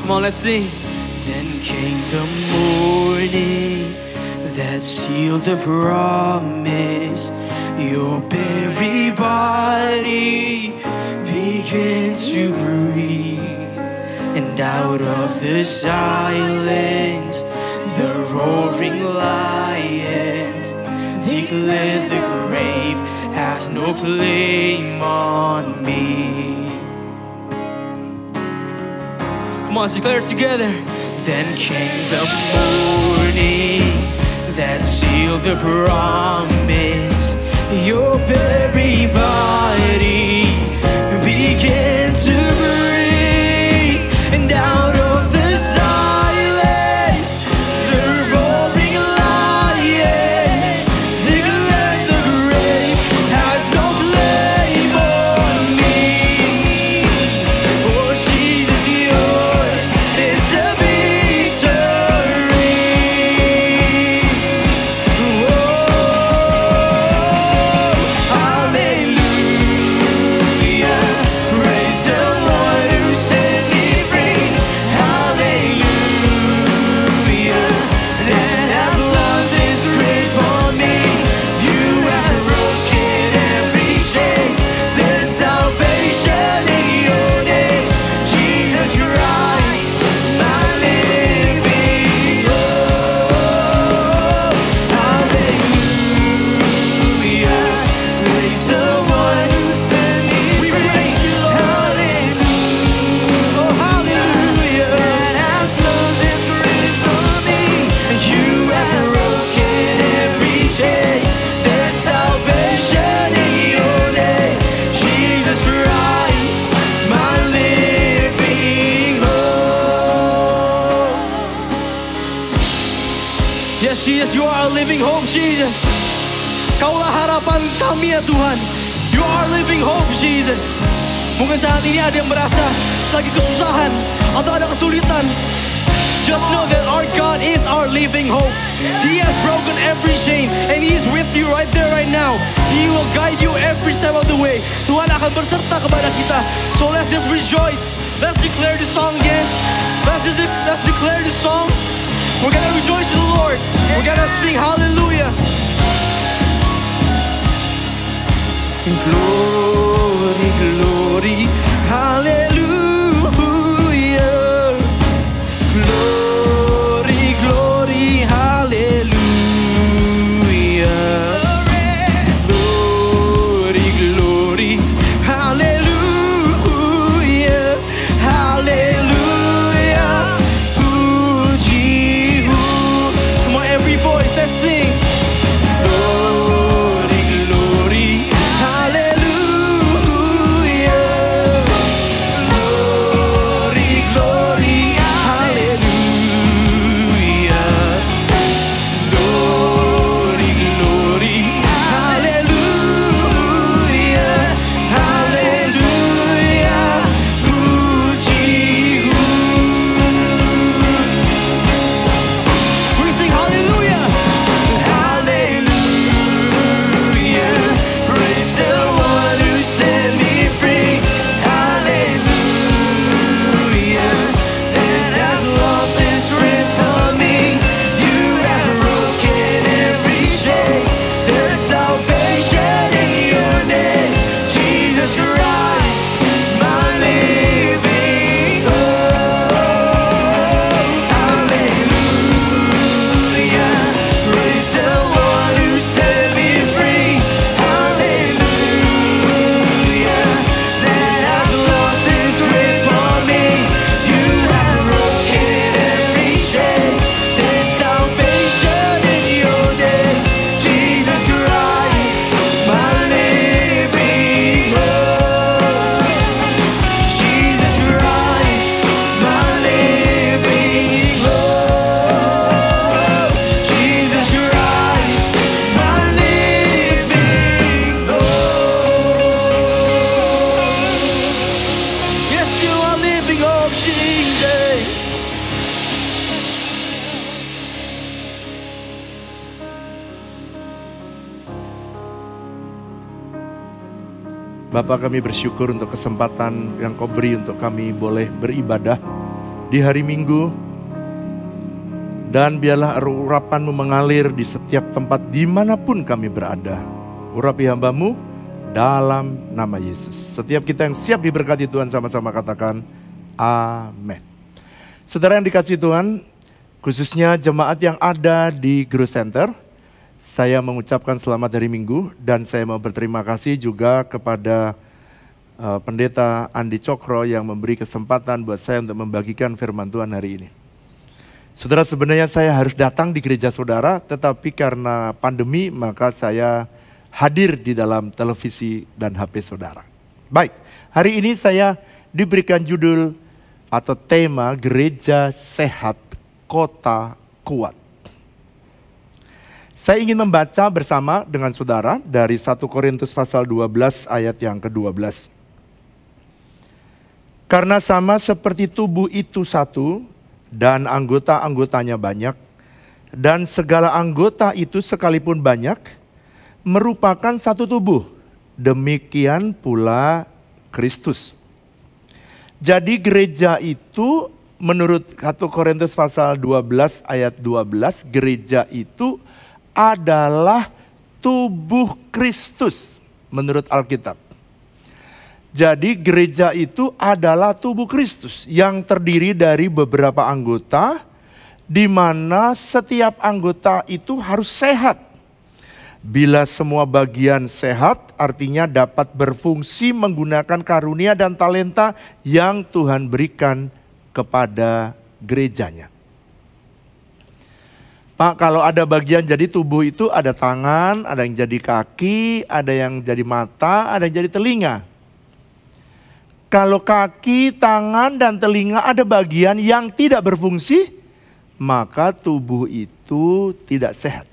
Come on, let's sing. Then came the morning that sealed the promise. Your very body began to breathe, and out of the silence, the roaring lions declared the grave has no claim on me. Come on, let's declare it together. Then came the morning that sealed the promise. Your very body began to breathe, and out of the silence, the roaring lions declared the grave has no claim on me. Oh, Jesus, yours is the victory. Yes, Jesus, you are our living hope, Jesus. Kaulah harapan kami ya Tuhan. You are our living hope, Jesus. Mungkin saat ini ada yang merasa lagi kesusahan atau ada kesulitan. Just know that our God is our living hope. He has broken every chain and He is with you right there, right now. He will guide you every step of the way. Tuhan akan berserta kepada kita. So let's just rejoice. Let's declare this song again. Let's declare this song. We're gonna rejoice in the Lord. We're gonna sing hallelujah. Glory, glory, hallelujah. Glory, glory, hallelujah. Glory, glory, hallelujah. Hallelujah. Bapa, kami bersyukur untuk kesempatan yang Kau beri untuk kami boleh beribadah di hari Minggu. Dan biarlah urapan-Mu mengalir di setiap tempat dimanapun kami berada. Urapi hamba-Mu dalam nama Yesus. Setiap kita yang siap diberkati Tuhan sama-sama katakan amin. Saudara yang dikasihi Tuhan, khususnya jemaat yang ada di Growth Center, saya mengucapkan selamat hari Minggu dan saya mau berterima kasih juga kepada Pendeta Andi Cokro yang memberi kesempatan buat saya untuk membagikan firman Tuhan hari ini. Saudara, sebenarnya saya harus datang di gereja saudara, tetapi karena pandemi maka saya hadir di dalam televisi dan HP saudara. Baik, hari ini saya diberikan judul atau tema Gereja Sehat, Kota Kuat. Saya ingin membaca bersama dengan saudara dari 1 Korintus pasal 12 ayat yang ke-12. Karena sama seperti tubuh itu satu dan anggota-anggotanya banyak, dan segala anggota itu sekalipun banyak merupakan satu tubuh, demikian pula Kristus. Jadi gereja itu menurut 1 Korintus pasal 12 ayat 12, gereja itu adalah tubuh Kristus menurut Alkitab. Jadi gereja itu adalah tubuh Kristus yang terdiri dari beberapa anggota, di mana setiap anggota itu harus sehat. Bila semua bagian sehat, artinya dapat berfungsi menggunakan karunia dan talenta yang Tuhan berikan kepada gerejanya. Pak, kalau ada bagian jadi tubuh itu ada tangan, ada yang jadi kaki, ada yang jadi mata, ada yang jadi telinga. Kalau kaki, tangan, dan telinga ada bagian yang tidak berfungsi, maka tubuh itu tidak sehat.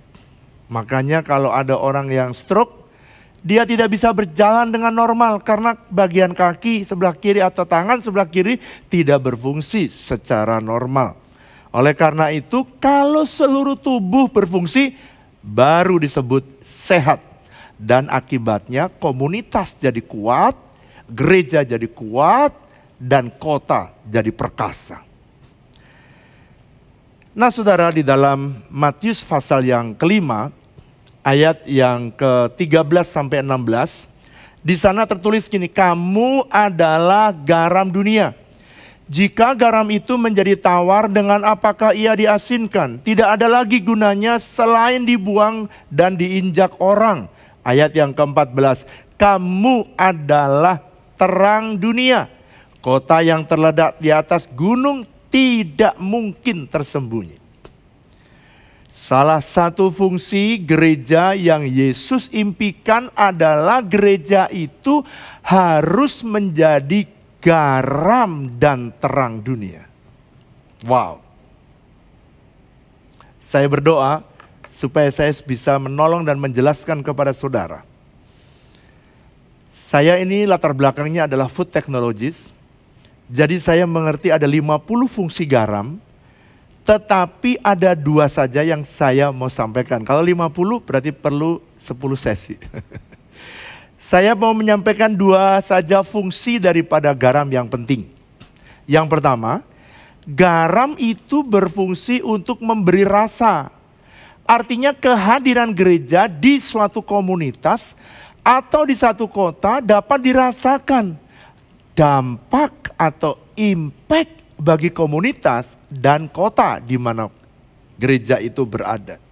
Makanya kalau ada orang yang stroke, dia tidak bisa berjalan dengan normal karena bagian kaki sebelah kiri atau tangan sebelah kiri tidak berfungsi secara normal. Oleh karena itu, kalau seluruh tubuh berfungsi, baru disebut sehat. Dan akibatnya komunitas jadi kuat, gereja jadi kuat, dan kota jadi perkasa. Nah saudara, di dalam Matius pasal yang kelima, ayat yang ke-13 sampai 16, di sana tertulis gini, kamu adalah garam dunia. Jika garam itu menjadi tawar, dengan apakah ia diasinkan? Tidak ada lagi gunanya selain dibuang dan diinjak orang. Ayat yang ke-14, kamu adalah terang dunia. Kota yang terletak di atas gunung tidak mungkin tersembunyi. Salah satu fungsi gereja yang Yesus impikan adalah gereja itu harus menjadi garam dan terang dunia. Wow. Saya berdoa supaya saya bisa menolong dan menjelaskan kepada saudara. Saya ini latar belakangnya adalah food technologist. Jadi saya mengerti ada 50 fungsi garam, tetapi ada 2 saja yang saya mau sampaikan. Kalau 50 berarti perlu 10 sesi. Saya mau menyampaikan 2 saja fungsi daripada garam yang penting. Yang pertama, garam itu berfungsi untuk memberi rasa. Artinya kehadiran gereja di suatu komunitas atau di satu kota dapat dirasakan dampak atau impact bagi komunitas dan kota di mana gereja itu berada.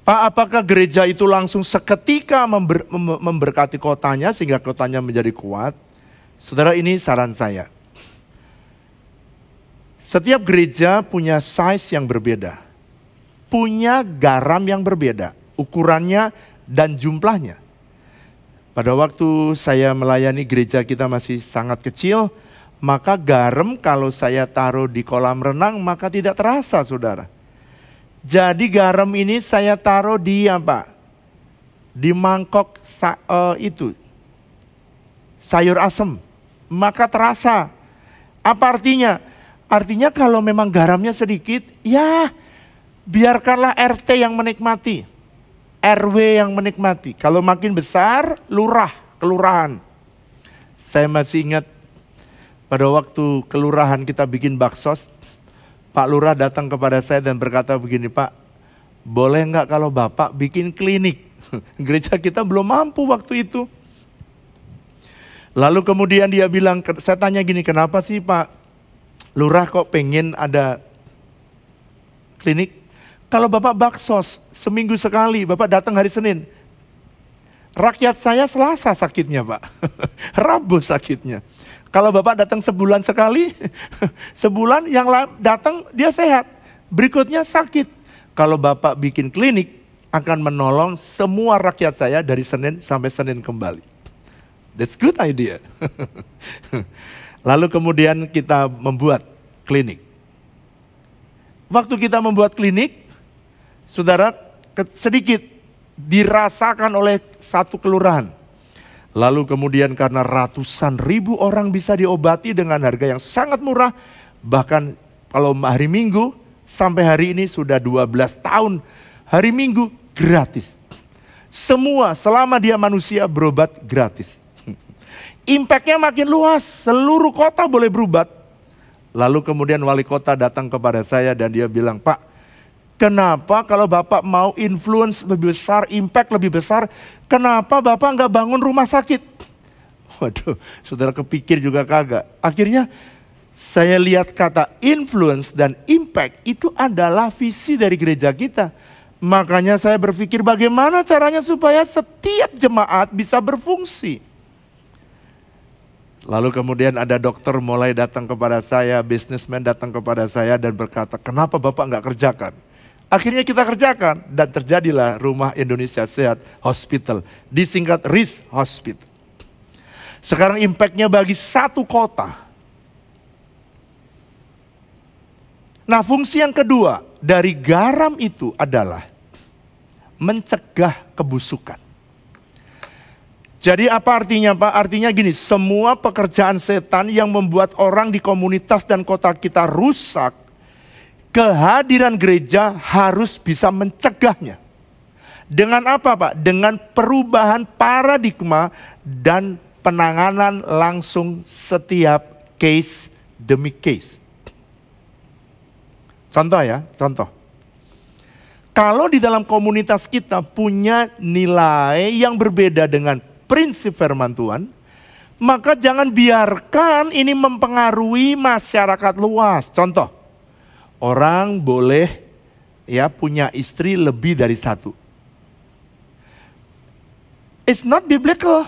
Pak, apakah gereja itu langsung seketika memberkati kotanya sehingga kotanya menjadi kuat? Saudara, ini saran saya. Setiap gereja punya size yang berbeda. Punya garam yang berbeda, ukurannya dan jumlahnya. Pada waktu saya melayani gereja kita masih sangat kecil, maka garam kalau saya taruh di kolam renang maka tidak terasa, saudara. Jadi garam ini saya taruh di apa? Di mangkok sayur asem, maka terasa. Apa artinya? Artinya kalau memang garamnya sedikit, ya biarkanlah RT yang menikmati. RW yang menikmati. Kalau makin besar, lurah, kelurahan. Saya masih ingat pada waktu kelurahan kita bikin baksos, Pak Lurah datang kepada saya dan berkata begini, Pak, boleh nggak kalau Bapak bikin klinik? Gereja kita belum mampu waktu itu. Lalu kemudian dia bilang, saya tanya gini, kenapa sih Pak Lurah kok pengen ada klinik? Kalau Bapak baksos seminggu sekali, Bapak datang hari Senin. Rakyat saya Selasa sakitnya Pak, Rabu sakitnya. Kalau Bapak datang sebulan sekali, sebulan yang datang dia sehat, berikutnya sakit. Kalau Bapak bikin klinik, akan menolong semua rakyat saya dari Senin sampai Senin kembali. That's good idea. Lalu kemudian kita membuat klinik. Waktu kita membuat klinik, saudara, sedikit dirasakan oleh satu kelurahan. Lalu kemudian karena ratusan ribu orang bisa diobati dengan harga yang sangat murah, bahkan kalau hari Minggu sampai hari ini sudah 12 tahun, hari Minggu gratis. Semua selama dia manusia berobat gratis. Impact-nya makin luas, seluruh kota boleh berobat. Lalu kemudian wali kota datang kepada saya dan dia bilang, Pak, kenapa kalau Bapak mau influence lebih besar, impact lebih besar, kenapa Bapak nggak bangun rumah sakit? Waduh, saudara kepikir juga kagak. Akhirnya saya lihat kata influence dan impact itu adalah visi dari gereja kita. Makanya saya berpikir bagaimana caranya supaya setiap jemaat bisa berfungsi. Lalu kemudian ada dokter mulai datang kepada saya, bisnismen datang kepada saya dan berkata, kenapa Bapak nggak kerjakan? Akhirnya kita kerjakan dan terjadilah Rumah Indonesia Sehat Hospital, disingkat RIS Hospital. Sekarang impact-nya bagi satu kota. Nah, fungsi yang kedua dari garam itu adalah mencegah kebusukan. Jadi apa artinya Pak? Artinya gini, semua pekerjaan setan yang membuat orang di komunitas dan kota kita rusak, kehadiran gereja harus bisa mencegahnya. Dengan apa Pak? Dengan perubahan paradigma dan penanganan langsung setiap case demi case. Contoh ya, contoh. Kalau di dalam komunitas kita punya nilai yang berbeda dengan prinsip firman Tuhan, maka jangan biarkan ini mempengaruhi masyarakat luas. Contoh, orang boleh ya punya istri lebih dari satu. It's not biblical.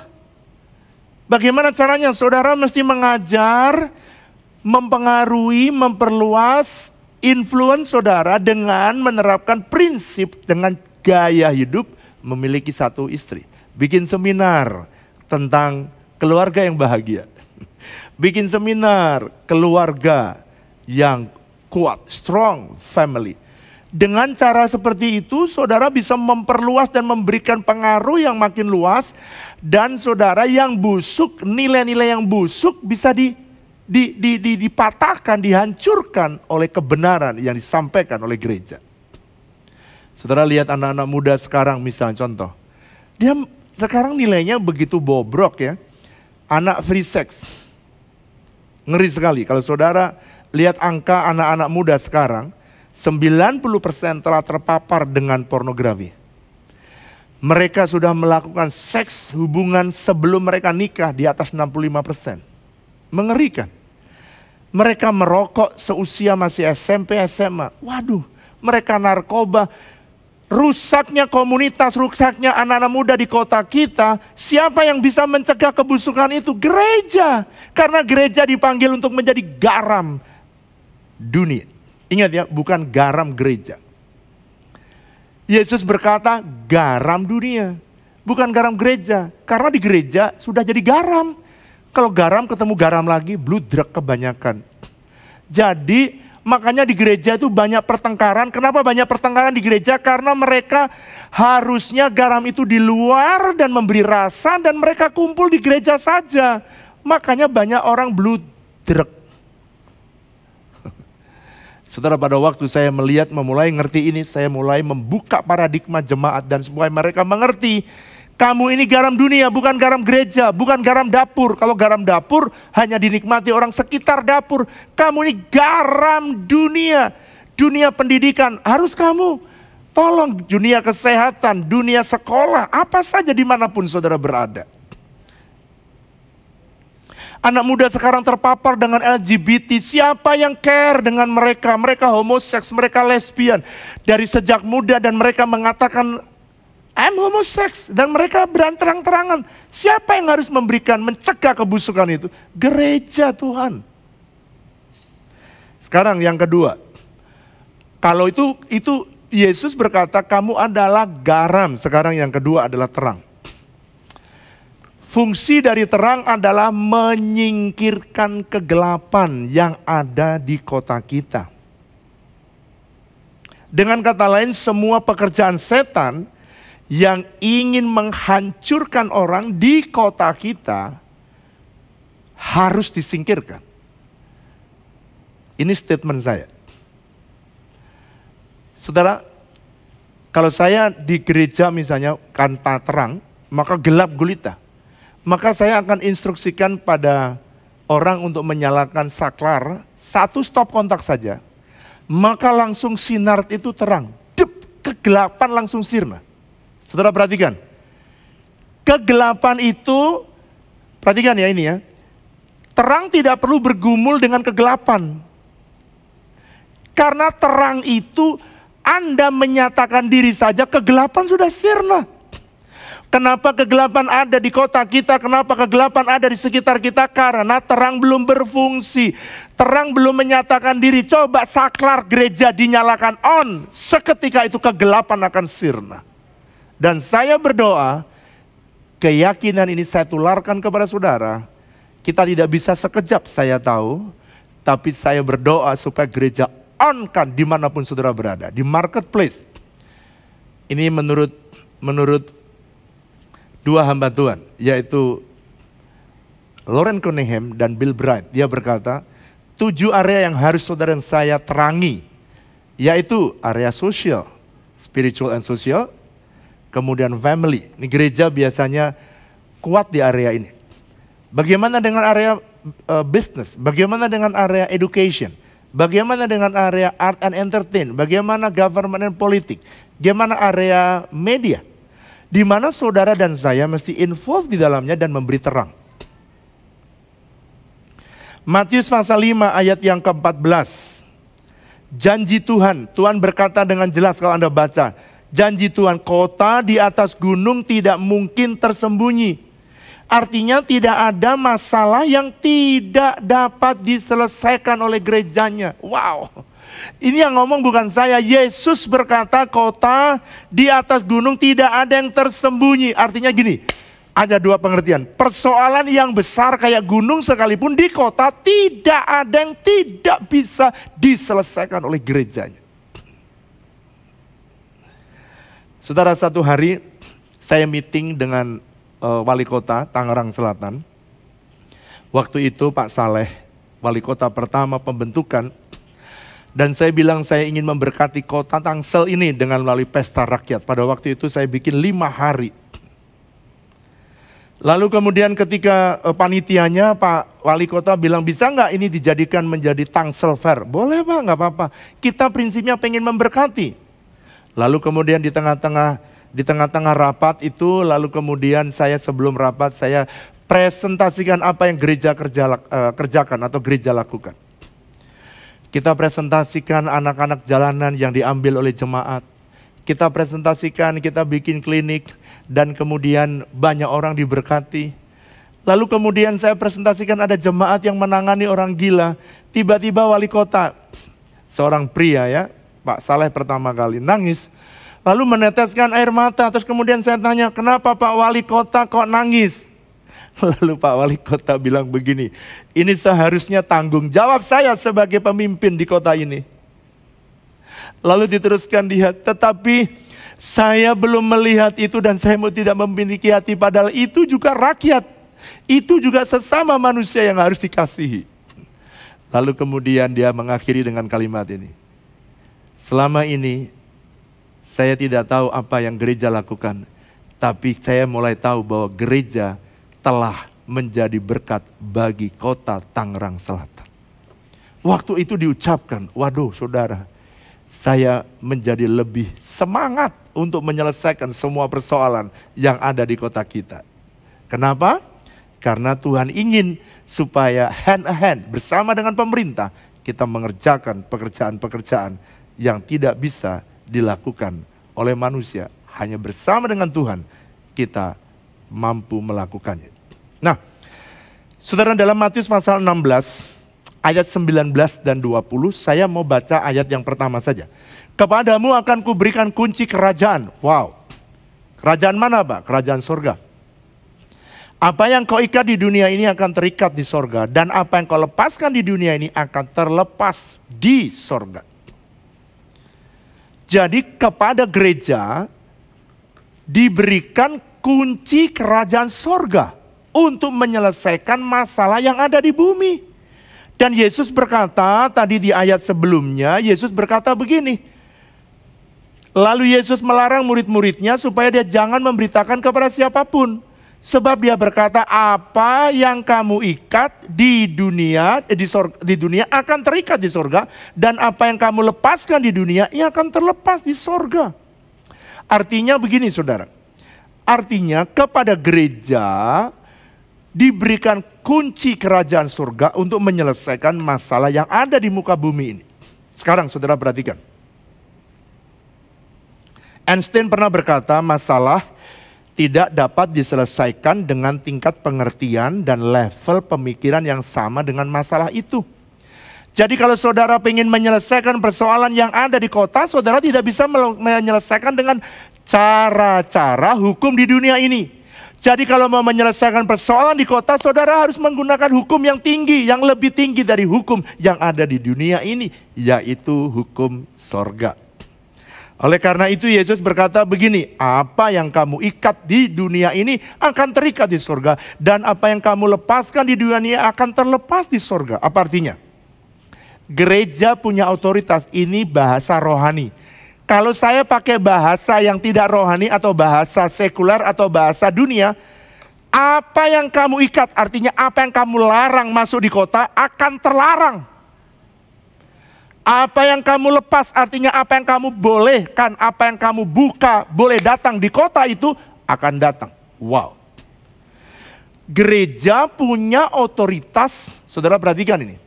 Bagaimana caranya? Saudara mesti mengajar, mempengaruhi, memperluas influence saudara dengan menerapkan prinsip dengan gaya hidup memiliki satu istri. Bikin seminar tentang keluarga yang bahagia. Bikin seminar keluarga yang kuat, strong family. Dengan cara seperti itu saudara bisa memperluas dan memberikan pengaruh yang makin luas. Dan saudara yang busuk, nilai-nilai yang busuk bisa dipatahkan, dihancurkan oleh kebenaran yang disampaikan oleh gereja. Saudara lihat anak-anak muda sekarang misalnya contoh. Dia sekarang nilainya begitu bobrok ya. Anak free sex. Ngeri sekali kalau saudara lihat angka anak-anak muda sekarang. 90% telah terpapar dengan pornografi. Mereka sudah melakukan seks hubungan sebelum mereka nikah di atas 65%. Mengerikan. Mereka merokok seusia masih SMP, SMA. Waduh, mereka narkoba. Rusaknya komunitas, rusaknya anak-anak muda di kota kita. Siapa yang bisa mencegah kebusukan itu? Gereja. Karena gereja dipanggil untuk menjadi garam dunia. Ingat ya, bukan garam gereja. Yesus berkata garam dunia. Bukan garam gereja. Karena di gereja sudah jadi garam. Kalau garam ketemu garam lagi, bludrek kebanyakan. Jadi makanya di gereja itu banyak pertengkaran. Kenapa banyak pertengkaran di gereja? Karena mereka harusnya garam itu di luar dan memberi rasa dan mereka kumpul di gereja saja. Makanya banyak orang bludrek. Saudara, pada waktu saya melihat, memulai ngerti ini, saya mulai membuka paradigma jemaat dan supaya mereka mengerti, kamu ini garam dunia, bukan garam gereja, bukan garam dapur. Kalau garam dapur hanya dinikmati orang sekitar dapur. Kamu ini garam dunia, dunia pendidikan harus kamu tolong, dunia kesehatan, dunia sekolah, apa saja dimanapun saudara berada. Anak muda sekarang terpapar dengan LGBT, siapa yang care dengan mereka? Mereka homoseks, mereka lesbian. Dari sejak muda dan mereka mengatakan, I'm homoseks. Dan mereka berterang-terangan. Siapa yang harus memberikan, mencegah kebusukan itu? Gereja Tuhan. Sekarang yang kedua. Kalau itu Yesus berkata, kamu adalah garam. Sekarang yang kedua adalah terang. Fungsi dari terang adalah menyingkirkan kegelapan yang ada di kota kita. Dengan kata lain, semua pekerjaan setan yang ingin menghancurkan orang di kota kita harus disingkirkan. Ini statement saya. Saudara, kalau saya di gereja misalnya tanpa terang, maka gelap gulita. Maka saya akan instruksikan pada orang untuk menyalakan saklar, satu stop kontak saja. Maka langsung sinar itu terang. Kegelapan langsung sirna. Saudara perhatikan. Kegelapan itu, perhatikan ya ini ya. Terang tidak perlu bergumul dengan kegelapan. Karena terang itu Anda menyatakan diri saja, kegelapan sudah sirna. Kenapa kegelapan ada di kota kita? Kenapa kegelapan ada di sekitar kita? Karena terang belum berfungsi. Terang belum menyatakan diri. Coba saklar gereja dinyalakan on. Seketika itu kegelapan akan sirna. Dan saya berdoa, keyakinan ini saya tularkan kepada saudara. Kita tidak bisa sekejap, saya tahu. Tapi saya berdoa supaya gereja on kan dimanapun saudara berada. Di marketplace. Ini menurut dua hamba Tuhan, yaitu Lauren Cunningham dan Bill Bright. Dia berkata, 7 area yang harus saudara dan saya terangi, yaitu area sosial, spiritual and social, kemudian family. Ini gereja biasanya kuat di area ini. Bagaimana dengan area business? Bagaimana dengan area education? Bagaimana dengan area art and entertain? Bagaimana government and politik? Bagaimana area media? Di mana saudara dan saya mesti involve di dalamnya dan memberi terang. Matius pasal 5 ayat yang ke-14. Janji Tuhan, Tuhan berkata dengan jelas kalau Anda baca. Janji Tuhan, kota di atas gunung tidak mungkin tersembunyi. Artinya tidak ada masalah yang tidak dapat diselesaikan oleh gerejanya. Wow. Ini yang ngomong bukan saya. Yesus berkata kota di atas gunung tidak ada yang tersembunyi. Artinya gini, ada dua pengertian. Persoalan yang besar kayak gunung sekalipun di kota tidak ada yang tidak bisa diselesaikan oleh gerejanya. Saudara, satu hari saya meeting dengan wali kota Tangerang Selatan. Waktu itu Pak Saleh, wali kota pertama pembentukan. Dan saya bilang saya ingin memberkati kota Tangsel ini dengan melalui pesta rakyat. Pada waktu itu saya bikin 5 hari. Lalu kemudian ketika panitianya Pak Wali Kota bilang, bisa nggak ini dijadikan menjadi Tangsel Fair? Boleh Pak, nggak apa-apa. Kita prinsipnya pengen memberkati. Lalu kemudian di tengah-tengah rapat itu, lalu kemudian saya sebelum rapat saya presentasikan apa yang gereja kerjakan atau gereja lakukan. Kita presentasikan anak-anak jalanan yang diambil oleh jemaat. Kita presentasikan, kita bikin klinik, dan kemudian banyak orang diberkati. Lalu kemudian saya presentasikan ada jemaat yang menangani orang gila. Tiba-tiba wali kota, seorang pria ya, Pak Saleh pertama kali nangis. Lalu meneteskan air mata, terus kemudian saya tanya, kenapa Pak Wali Kota kok nangis? Lalu Pak Wali Kota bilang begini, ini seharusnya tanggung jawab saya sebagai pemimpin di kota ini. Lalu diteruskan dia, tetapi saya belum melihat itu dan saya tidak memiliki hati, padahal itu juga rakyat. Itu juga sesama manusia yang harus dikasihi. Lalu kemudian dia mengakhiri dengan kalimat ini. Selama ini saya tidak tahu apa yang gereja lakukan, tapi saya mulai tahu bahwa gereja telah menjadi berkat bagi kota Tangerang Selatan. Waktu itu diucapkan, waduh saudara, saya menjadi lebih semangat untuk menyelesaikan semua persoalan yang ada di kota kita. Kenapa? Karena Tuhan ingin supaya hand in hand bersama dengan pemerintah kita mengerjakan pekerjaan-pekerjaan yang tidak bisa dilakukan oleh manusia. Hanya bersama dengan Tuhan kita mampu melakukannya. Nah, saudara, dalam Matius pasal 16 ayat 19 dan 20, saya mau baca ayat yang pertama saja. Kepadamu akan kuberikan kunci kerajaan. Wow. Kerajaan mana, Pak? Kerajaan sorga. Apa yang kau ikat di dunia ini akan terikat di sorga. Dan apa yang kau lepaskan di dunia ini akan terlepas di sorga. Jadi kepada gereja diberikan kunci kerajaan sorga untuk menyelesaikan masalah yang ada di bumi. Dan Yesus berkata, tadi di ayat sebelumnya, Yesus berkata begini. Lalu Yesus melarang murid-muridnya supaya dia jangan memberitakan kepada siapapun. Sebab dia berkata, apa yang kamu ikat di dunia akan terikat di sorga. Dan apa yang kamu lepaskan di dunia, ia akan terlepas di sorga. Artinya begini saudara. Artinya kepada gereja diberikan kunci kerajaan surga untuk menyelesaikan masalah yang ada di muka bumi ini. Sekarang saudara perhatikan. Einstein pernah berkata, masalah tidak dapat diselesaikan dengan tingkat pengertian dan level pemikiran yang sama dengan masalah itu. Jadi kalau saudara ingin menyelesaikan persoalan yang ada di kota, saudara tidak bisa menyelesaikan dengan cara-cara hukum di dunia ini. Jadi kalau mau menyelesaikan persoalan di kota, saudara harus menggunakan hukum yang tinggi, yang lebih tinggi dari hukum yang ada di dunia ini, yaitu hukum sorga. Oleh karena itu Yesus berkata begini, apa yang kamu ikat di dunia ini akan terikat di sorga. Dan apa yang kamu lepaskan di dunia ini akan terlepas di sorga. Apa artinya? Gereja punya otoritas, ini bahasa rohani. Kalau saya pakai bahasa yang tidak rohani atau bahasa sekuler atau bahasa dunia, apa yang kamu ikat, artinya apa yang kamu larang masuk di kota akan terlarang. Apa yang kamu lepas, artinya apa yang kamu bolehkan, apa yang kamu buka, boleh datang di kota itu akan datang. Wow. Gereja punya otoritas, saudara perhatikan ini.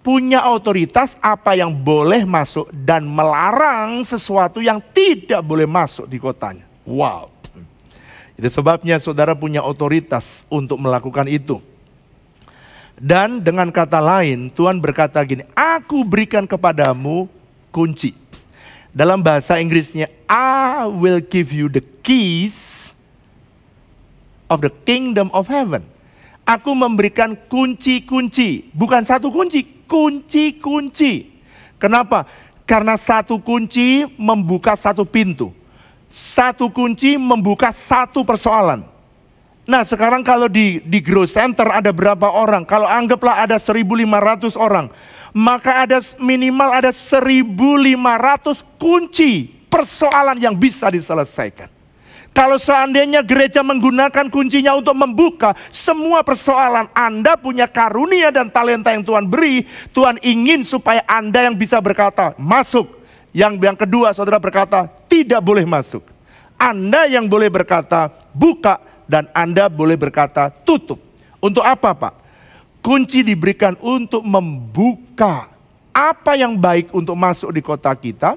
Punya otoritas apa yang boleh masuk dan melarang sesuatu yang tidak boleh masuk di kotanya. Wow. Itu sebabnya saudara punya otoritas untuk melakukan itu. Dan dengan kata lain, Tuhan berkata gini, aku berikan kepadamu kunci. Dalam bahasa Inggrisnya, I will give you the keys of the kingdom of heaven. Aku memberikan kunci-kunci, bukan satu kunci, kunci-kunci. Kenapa? Karena satu kunci membuka satu pintu. Satu kunci membuka satu persoalan. Nah sekarang kalau di Grow Center ada berapa orang? Kalau anggaplah ada 1.500 orang. Maka ada minimal ada 1.500 kunci persoalan yang bisa diselesaikan. Kalau seandainya gereja menggunakan kuncinya untuk membuka semua persoalan, Anda punya karunia dan talenta yang Tuhan beri. Tuhan ingin supaya Anda yang bisa berkata, masuk. Yang kedua saudara berkata, tidak boleh masuk. Anda yang boleh berkata, buka. Dan Anda boleh berkata tutup. Untuk apa Pak? Kunci diberikan untuk membuka apa yang baik untuk masuk di kota kita.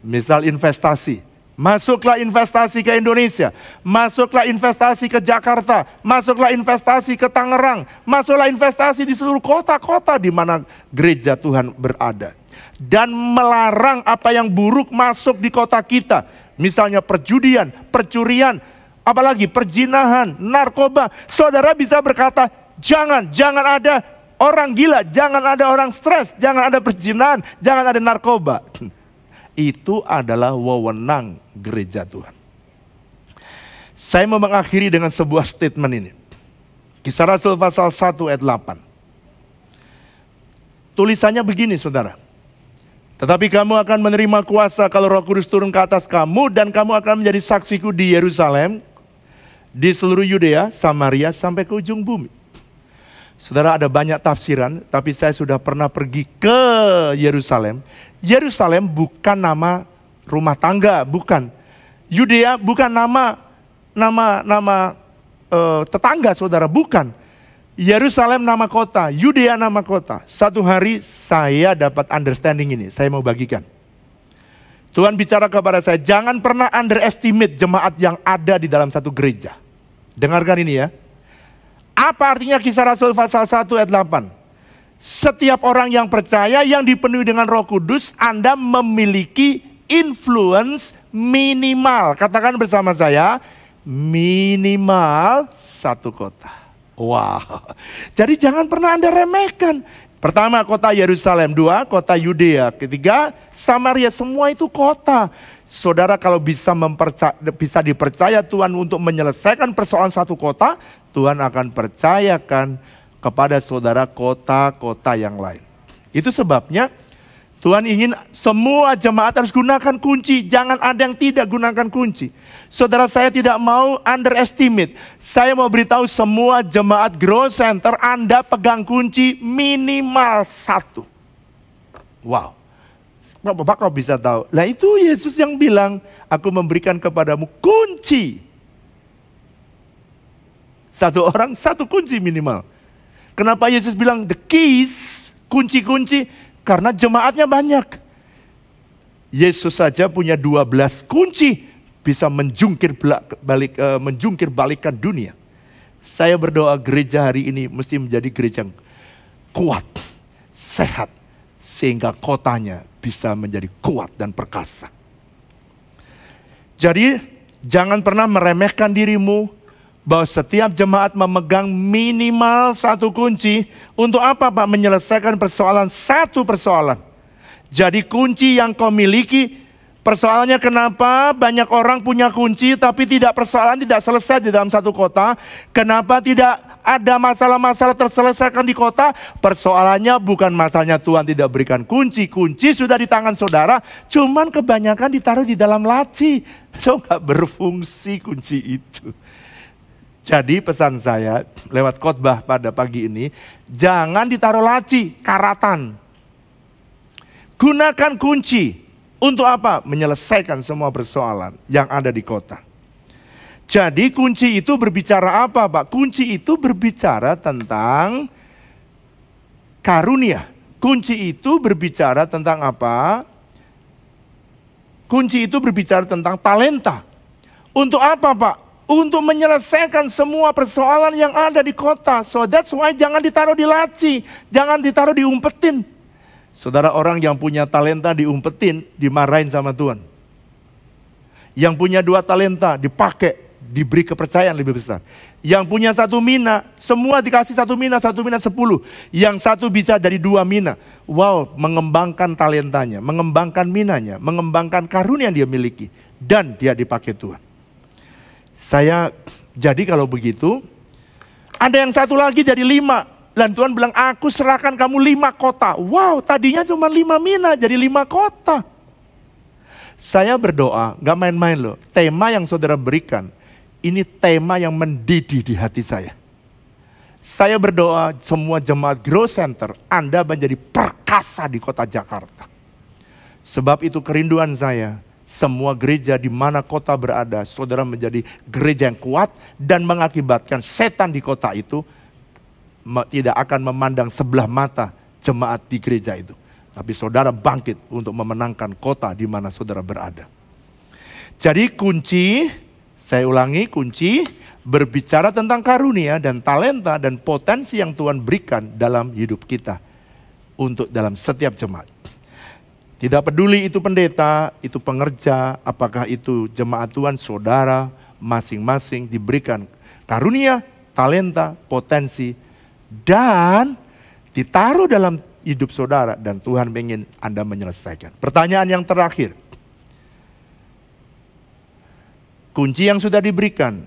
Misal investasi. Masuklah investasi ke Indonesia. Masuklah investasi ke Jakarta. Masuklah investasi ke Tangerang. Masuklah investasi di seluruh kota-kota di mana gereja Tuhan berada. Dan melarang apa yang buruk masuk di kota kita. Misalnya perjudian, percurian, apalagi perzinahan, narkoba. Saudara bisa berkata, jangan ada orang gila, jangan ada orang stres, jangan ada perzinahan, jangan ada narkoba. Itu adalah wewenang gereja Tuhan. Saya mau mengakhiri dengan sebuah statement ini. Kisah Rasul pasal 1 ayat 8. Tulisannya begini saudara. Tetapi kamu akan menerima kuasa kalau Roh Kudus turun ke atas kamu, dan kamu akan menjadi saksiku di Yerusalem, di seluruh Yudea, Samaria, sampai ke ujung bumi. Saudara, ada banyak tafsiran, tapi saya sudah pernah pergi ke Yerusalem. Yerusalem bukan nama rumah tangga, bukan. Yudea bukan nama tetangga saudara, bukan. Yerusalem nama kota, Yudea nama kota. Satu hari saya dapat understanding ini, saya mau bagikan. Tuhan bicara kepada saya, jangan pernah underestimate jemaat yang ada di dalam satu gereja. Dengarkan ini ya. Apa artinya Kisah Rasul pasal 1 ayat 8? Setiap orang yang percaya, yang dipenuhi dengan Roh Kudus, Anda memiliki influence minimal. Katakan bersama saya, minimal satu kota. Wow. Jadi jangan pernah Anda remehkan. Pertama kota Yerusalem, dua kota Yudea, ketiga Samaria, semua itu kota. Saudara kalau bisa dipercaya Tuhan untuk menyelesaikan persoalan satu kota, Tuhan akan percayakan kepada saudara kota-kota yang lain. Itu sebabnya Tuhan ingin semua jemaat harus gunakan kunci, jangan ada yang tidak gunakan kunci. Saudara, saya tidak mau underestimate. Saya mau beritahu semua jemaat Grow Center, Anda pegang kunci minimal satu. Wow. Bapak kau bisa tahu? Lah itu Yesus yang bilang, aku memberikan kepadamu kunci. Satu orang, satu kunci minimal. Kenapa Yesus bilang the keys, kunci-kunci? Karena jemaatnya banyak. Yesus saja punya 12 kunci, bisa menjungkir balikan dunia. Saya berdoa gereja hari ini mesti menjadi gereja yang kuat, sehat, sehingga kotanya bisa menjadi kuat dan perkasa. Jadi jangan pernah meremehkan dirimu, bahwa setiap jemaat memegang minimal satu kunci. Untuk apa Pak? Menyelesaikan persoalan, satu persoalan. Jadi kunci yang kau miliki, persoalannya kenapa banyak orang punya kunci tapi persoalan tidak selesai di dalam satu kota. Kenapa tidak ada masalah-masalah terselesaikan di kota? Persoalannya bukan masalahnya Tuhan tidak berikan kunci. Kunci sudah di tangan saudara, cuman kebanyakan ditaruh di dalam laci. So gak berfungsi kunci itu. Jadi pesan saya lewat khotbah pada pagi ini, jangan ditaruh laci, karatan. Gunakan kunci. Untuk apa? Menyelesaikan semua persoalan yang ada di kota. Jadi kunci itu berbicara apa Pak? Kunci itu berbicara tentang karunia. Kunci itu berbicara tentang apa? Kunci itu berbicara tentang talenta. Untuk apa Pak? Untuk menyelesaikan semua persoalan yang ada di kota. So that's why jangan ditaruh di laci, jangan ditaruh diumpetin. Saudara, orang yang punya talenta diumpetin, dimarahin sama Tuhan. Yang punya 2 talenta dipakai, diberi kepercayaan lebih besar. Yang punya 1 mina, semua dikasih 1 mina 10. Yang 1 bisa dari 2 mina. Wow, mengembangkan talentanya, mengembangkan minanya, mengembangkan karunia yang dia miliki. Dan dia dipakai Tuhan. Jadi kalau begitu, ada yang 1 lagi jadi 5. Dan Tuhan bilang, aku serahkan kamu 5 kota. Wow, tadinya cuma 5 mina, jadi 5 kota. Saya berdoa, gak main-main loh. Tema yang saudara berikan, ini tema yang mendidih di hati saya. Saya berdoa semua jemaat Grow Center, Anda menjadi perkasa di kota Jakarta. Sebab itu kerinduan saya. Semua gereja di mana kota berada, saudara menjadi gereja yang kuat dan mengakibatkan setan di kota itu tidak akan memandang sebelah mata jemaat di gereja itu. Tapi saudara bangkit untuk memenangkan kota di mana saudara berada. Jadi kunci, saya ulangi, kunci berbicara tentang karunia dan talenta dan potensi yang Tuhan berikan dalam hidup kita untuk dalam setiap jemaat. Tidak peduli itu pendeta, itu pengerja, apakah itu jemaat Tuhan, saudara, masing-masing diberikan karunia, talenta, potensi, dan ditaruh dalam hidup saudara. Dan Tuhan ingin Anda menyelesaikan. Pertanyaan yang terakhir. Kunci yang sudah diberikan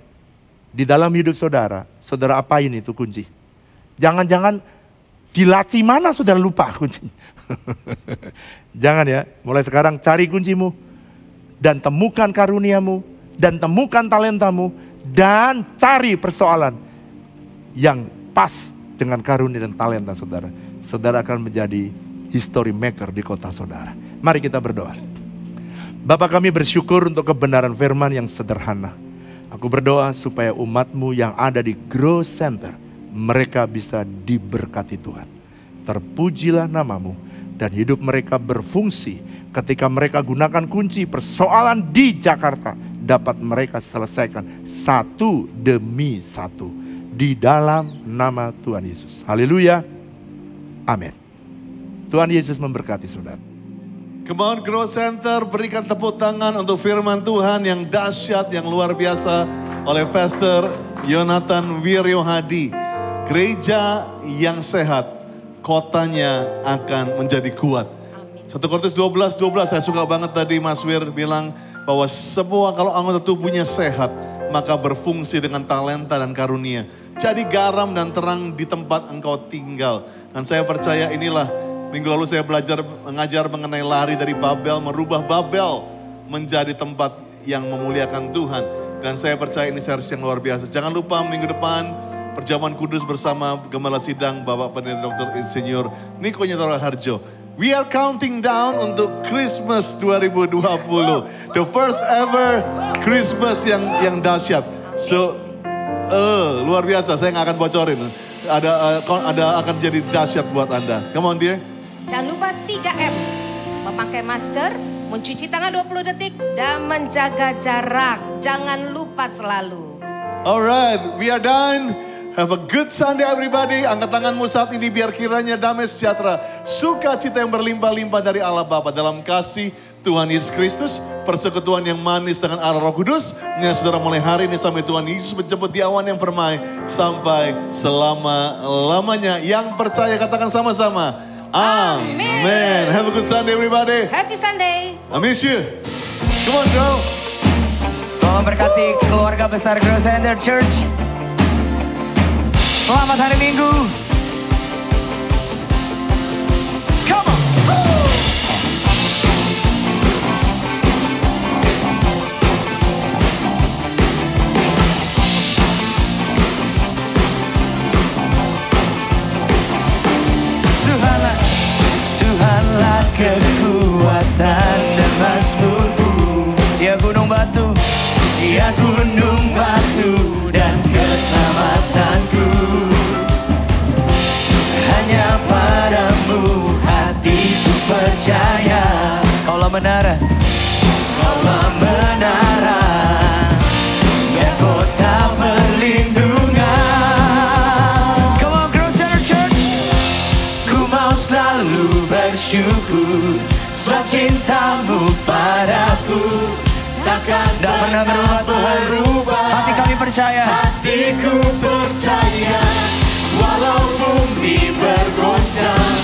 di dalam hidup saudara, saudara apain itu kunci? Jangan-jangan Di laci mana sudah lupa kunci. Jangan ya, mulai sekarang cari kuncimu. Dan temukan karuniamu. Dan temukan talentamu. Dan cari persoalan yang pas dengan karunia dan talenta saudara. Saudara akan menjadi history maker di kota saudara. Mari kita berdoa. Bapa, kami bersyukur untuk kebenaran firman yang sederhana. Aku berdoa supaya umatmu yang ada di Grow Center, mereka bisa diberkati Tuhan. Terpujilah namamu dan hidup mereka berfungsi ketika mereka gunakan kunci persoalan di Jakarta. Dapat mereka selesaikan satu demi satu. Di dalam nama Tuhan Yesus. Haleluya. Amin. Tuhan Yesus memberkati saudara. Come on Grow Center, berikan tepuk tangan untuk firman Tuhan yang dahsyat, yang luar biasa oleh Pastor Yonatan Wiryo Hadi. Gereja yang sehat, kotanya akan menjadi kuat. 1 Korintus 12:12, saya suka banget tadi Mas Wir bilang bahwa semua kalau anggota tubuhnya sehat, maka berfungsi dengan talenta dan karunia. Jadi garam dan terang di tempat engkau tinggal. Dan saya percaya inilah, minggu lalu saya belajar mengajar mengenai lari dari Babel, merubah Babel menjadi tempat yang memuliakan Tuhan. Dan saya percaya ini series yang luar biasa. Jangan lupa minggu depan perjamuan kudus bersama Gembala Sidang Bapak Pendeta Dr. Insinyur Niko Nyatoro Harjo. We are counting down untuk Christmas 2020. The first ever Christmas yang dahsyat. So, luar biasa, saya nggak akan bocorin. Ada akan jadi dahsyat buat Anda. Come on dear. Jangan lupa 3M. Memakai masker, mencuci tangan 20 detik, dan menjaga jarak. Jangan lupa selalu. Alright, we are done. Have a good Sunday everybody. Angkat tanganmu saat ini biar kiranya damai sejahtera, sukacita yang berlimpah-limpah dari Allah Bapa dalam kasih Tuhan Yesus Kristus, persekutuan yang manis dengan arah Roh Kudus. Yang saudara mulai hari ini sampai Tuhan Yesus menjemput di awan yang permai sampai selama-lamanya. Yang percaya katakan sama-sama. Amen. Have a good Sunday everybody. Happy Sunday. I miss you. Come on bro. Tuhan berkati keluarga besar Grow Center Church. Selamat hari Minggu. Come on. Tuhanlah kekuatan dan mazmurku. Ya gunung batu, ya gunung batu dan keselamatanku. Hanya padamu hatiku percaya. Kaulah menara, kaulah menara, ya kota perlindungan. Come on Grow Center Church. Ku mau selalu bersyukur sebab cintamu padaku takkan pernah berubah. Hati kami percaya, hatiku percaya, walau bumi bergoncang.